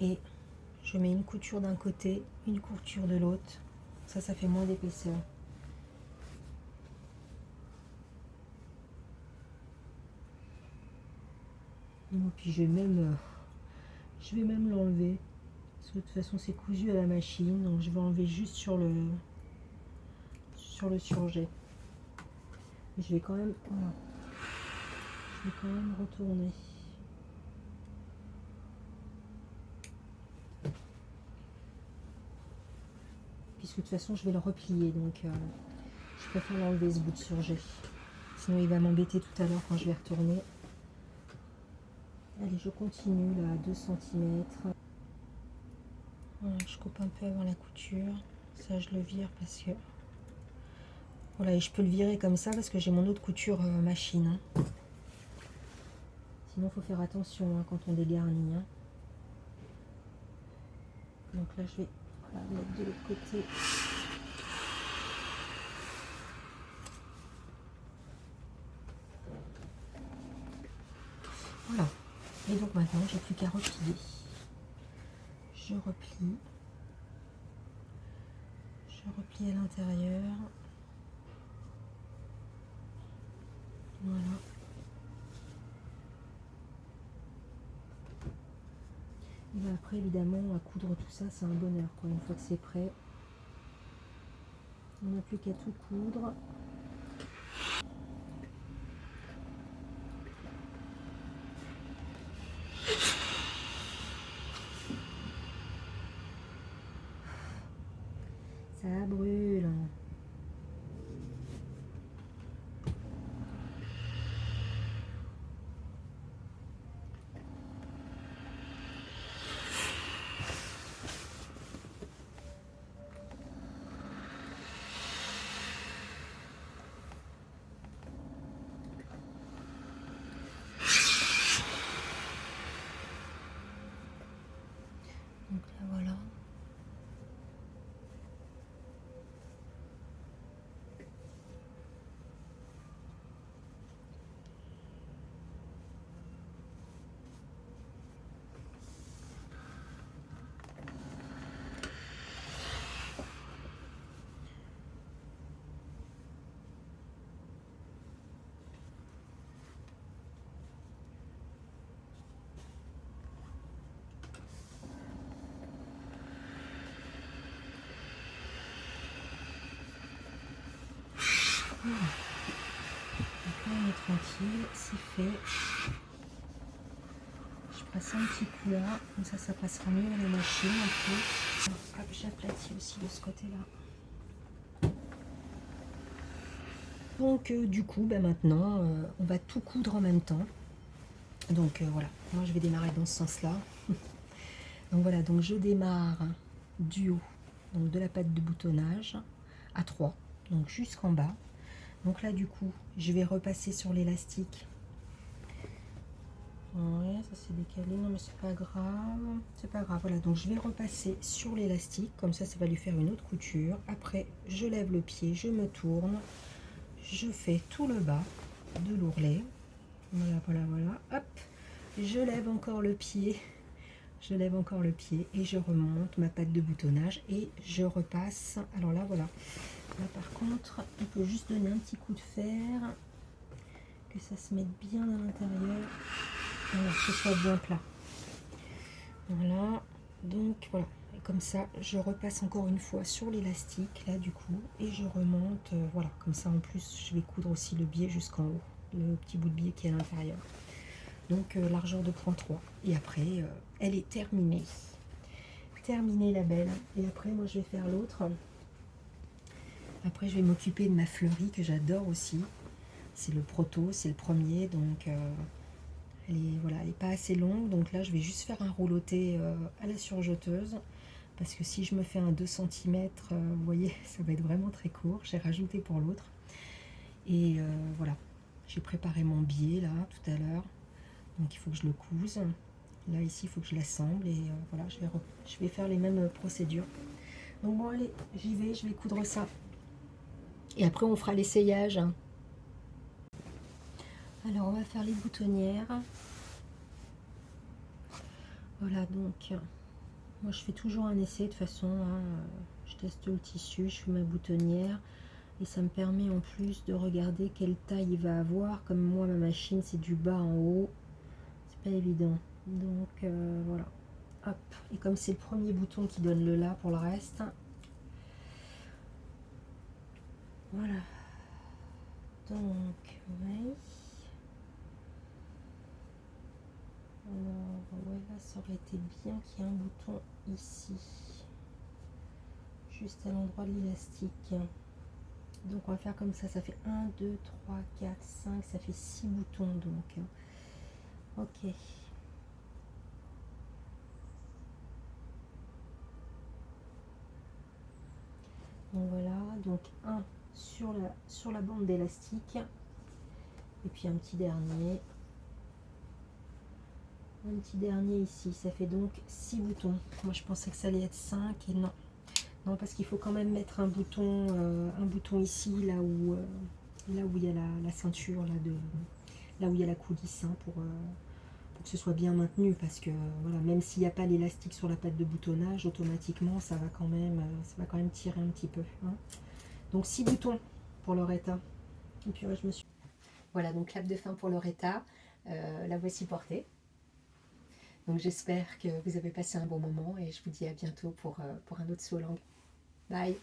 et je mets une couture d'un côté, une couture de l'autre. Ça fait moins d'épaisseur. Et puis je vais même l'enlever. Parce que de toute façon c'est cousu à la machine, donc je vais enlever juste sur le surjet. Et je vais quand même, voilà, je vais quand même retourner. Puisque de toute façon je vais le replier, donc je préfère l'enlever ce bout de surjet. Sinon il va m'embêter tout à l'heure quand je vais retourner. Allez, je continue là, 2 cm. Voilà, je coupe un peu avant la couture. Ça, je le vire parce que Voilà, et je peux le virer comme ça parce que j'ai mon autre couture machine. Hein. Sinon, il faut faire attention hein, quand on dégarnit. Hein. Donc là, je vais voilà, mettre de l'autre côté. Voilà. Et donc maintenant, j'ai plus qu'à replier. Je replie. Je replie à l'intérieur. Voilà. Et ben après, évidemment, à coudre tout ça, c'est un bonheur. Quoi. Une fois que c'est prêt, on n'a plus qu'à tout coudre. Ça brûle. Donc là, voilà. Voilà. Donc là, on est tranquille, c'est fait. Je passe un petit coup là, comme ça passera mieux à la machine un peu. Hop, j'aplatis aussi de ce côté-là. Donc du coup, bah, maintenant, on va tout coudre en même temps. Donc voilà, moi je vais démarrer dans ce sens-là. Donc voilà, donc je démarre du haut, donc de la patte de boutonnage à 3, donc jusqu'en bas. Donc là du coup, je vais repasser sur l'élastique. Ouais, ça s'est décalé, non mais c'est pas grave, c'est pas grave. Voilà, donc je vais repasser sur l'élastique, comme ça va lui faire une autre couture. Après, je lève le pied, je me tourne, je fais tout le bas de l'ourlet. Voilà, voilà, voilà, hop, je lève encore le pied. Je lève encore le pied et je remonte ma patte de boutonnage et je repasse. Alors là, voilà. Là, par contre, on peut juste donner un petit coup de fer, que ça se mette bien à l'intérieur. Voilà, que ce soit bien plat. Voilà. Donc, voilà. Et comme ça, je repasse encore une fois sur l'élastique, là, du coup, et je remonte. Voilà. Comme ça, en plus, je vais coudre aussi le biais jusqu'en haut. Le petit bout de biais qui est à l'intérieur. Donc, largeur de point 3. Et après, elle est terminée. Terminée la belle. Et après, moi, je vais faire l'autre. Après, je vais m'occuper de ma fleurie que j'adore aussi. C'est le proto, c'est le premier. Donc, elle est, voilà, elle n'est pas assez longue. Donc là, je vais juste faire un rouloté à la surjeteuse. Parce que si je me fais un 2 cm, vous voyez, ça va être vraiment très court. J'ai rajouté pour l'autre. Et voilà, j'ai préparé mon biais là, tout à l'heure. Donc il faut que je le couse. Là ici il faut que je l'assemble et voilà, je vais faire les mêmes procédures. Donc bon allez, j'y vais, je vais coudre ça. Et après on fera l'essayage. Alors on va faire les boutonnières. Voilà donc, moi je fais toujours un essai de toute façon. Hein, je teste le tissu, je fais ma boutonnière. Et ça me permet en plus de regarder quelle taille il va avoir. Comme moi ma machine c'est du bas en haut. C'est pas évident. Donc voilà. Hop. Et comme c'est le premier bouton qui donne le là pour le reste. Voilà. Donc, oui. Alors, ouais, là, ça aurait été bien qu'il y ait un bouton ici. Juste à l'endroit de l'élastique. Donc, on va faire comme ça. Ça fait 1, 2, 3, 4, 5. Ça fait 6 boutons, donc. Ok. Donc, voilà. Donc, 1, sur la bande d'élastique. Et puis un petit dernier. Un petit dernier ici. Ça fait donc 6 boutons. Moi je pensais que ça allait être 5 et non. Non, parce qu'il faut quand même mettre un bouton ici, là où il y a la ceinture, là où il y a la coulisse, hein, pour que ce soit bien maintenu, parce que voilà, même s'il n'y a pas l'élastique sur la patte de boutonnage, automatiquement ça va quand même tirer un petit peu, hein. Donc 6 boutons pour Loretta. Et puis ouais, voilà, donc clap de fin pour Loretta. La voici portée. Donc j'espère que vous avez passé un bon moment et je vous dis à bientôt pour un autre saut langue. Bye.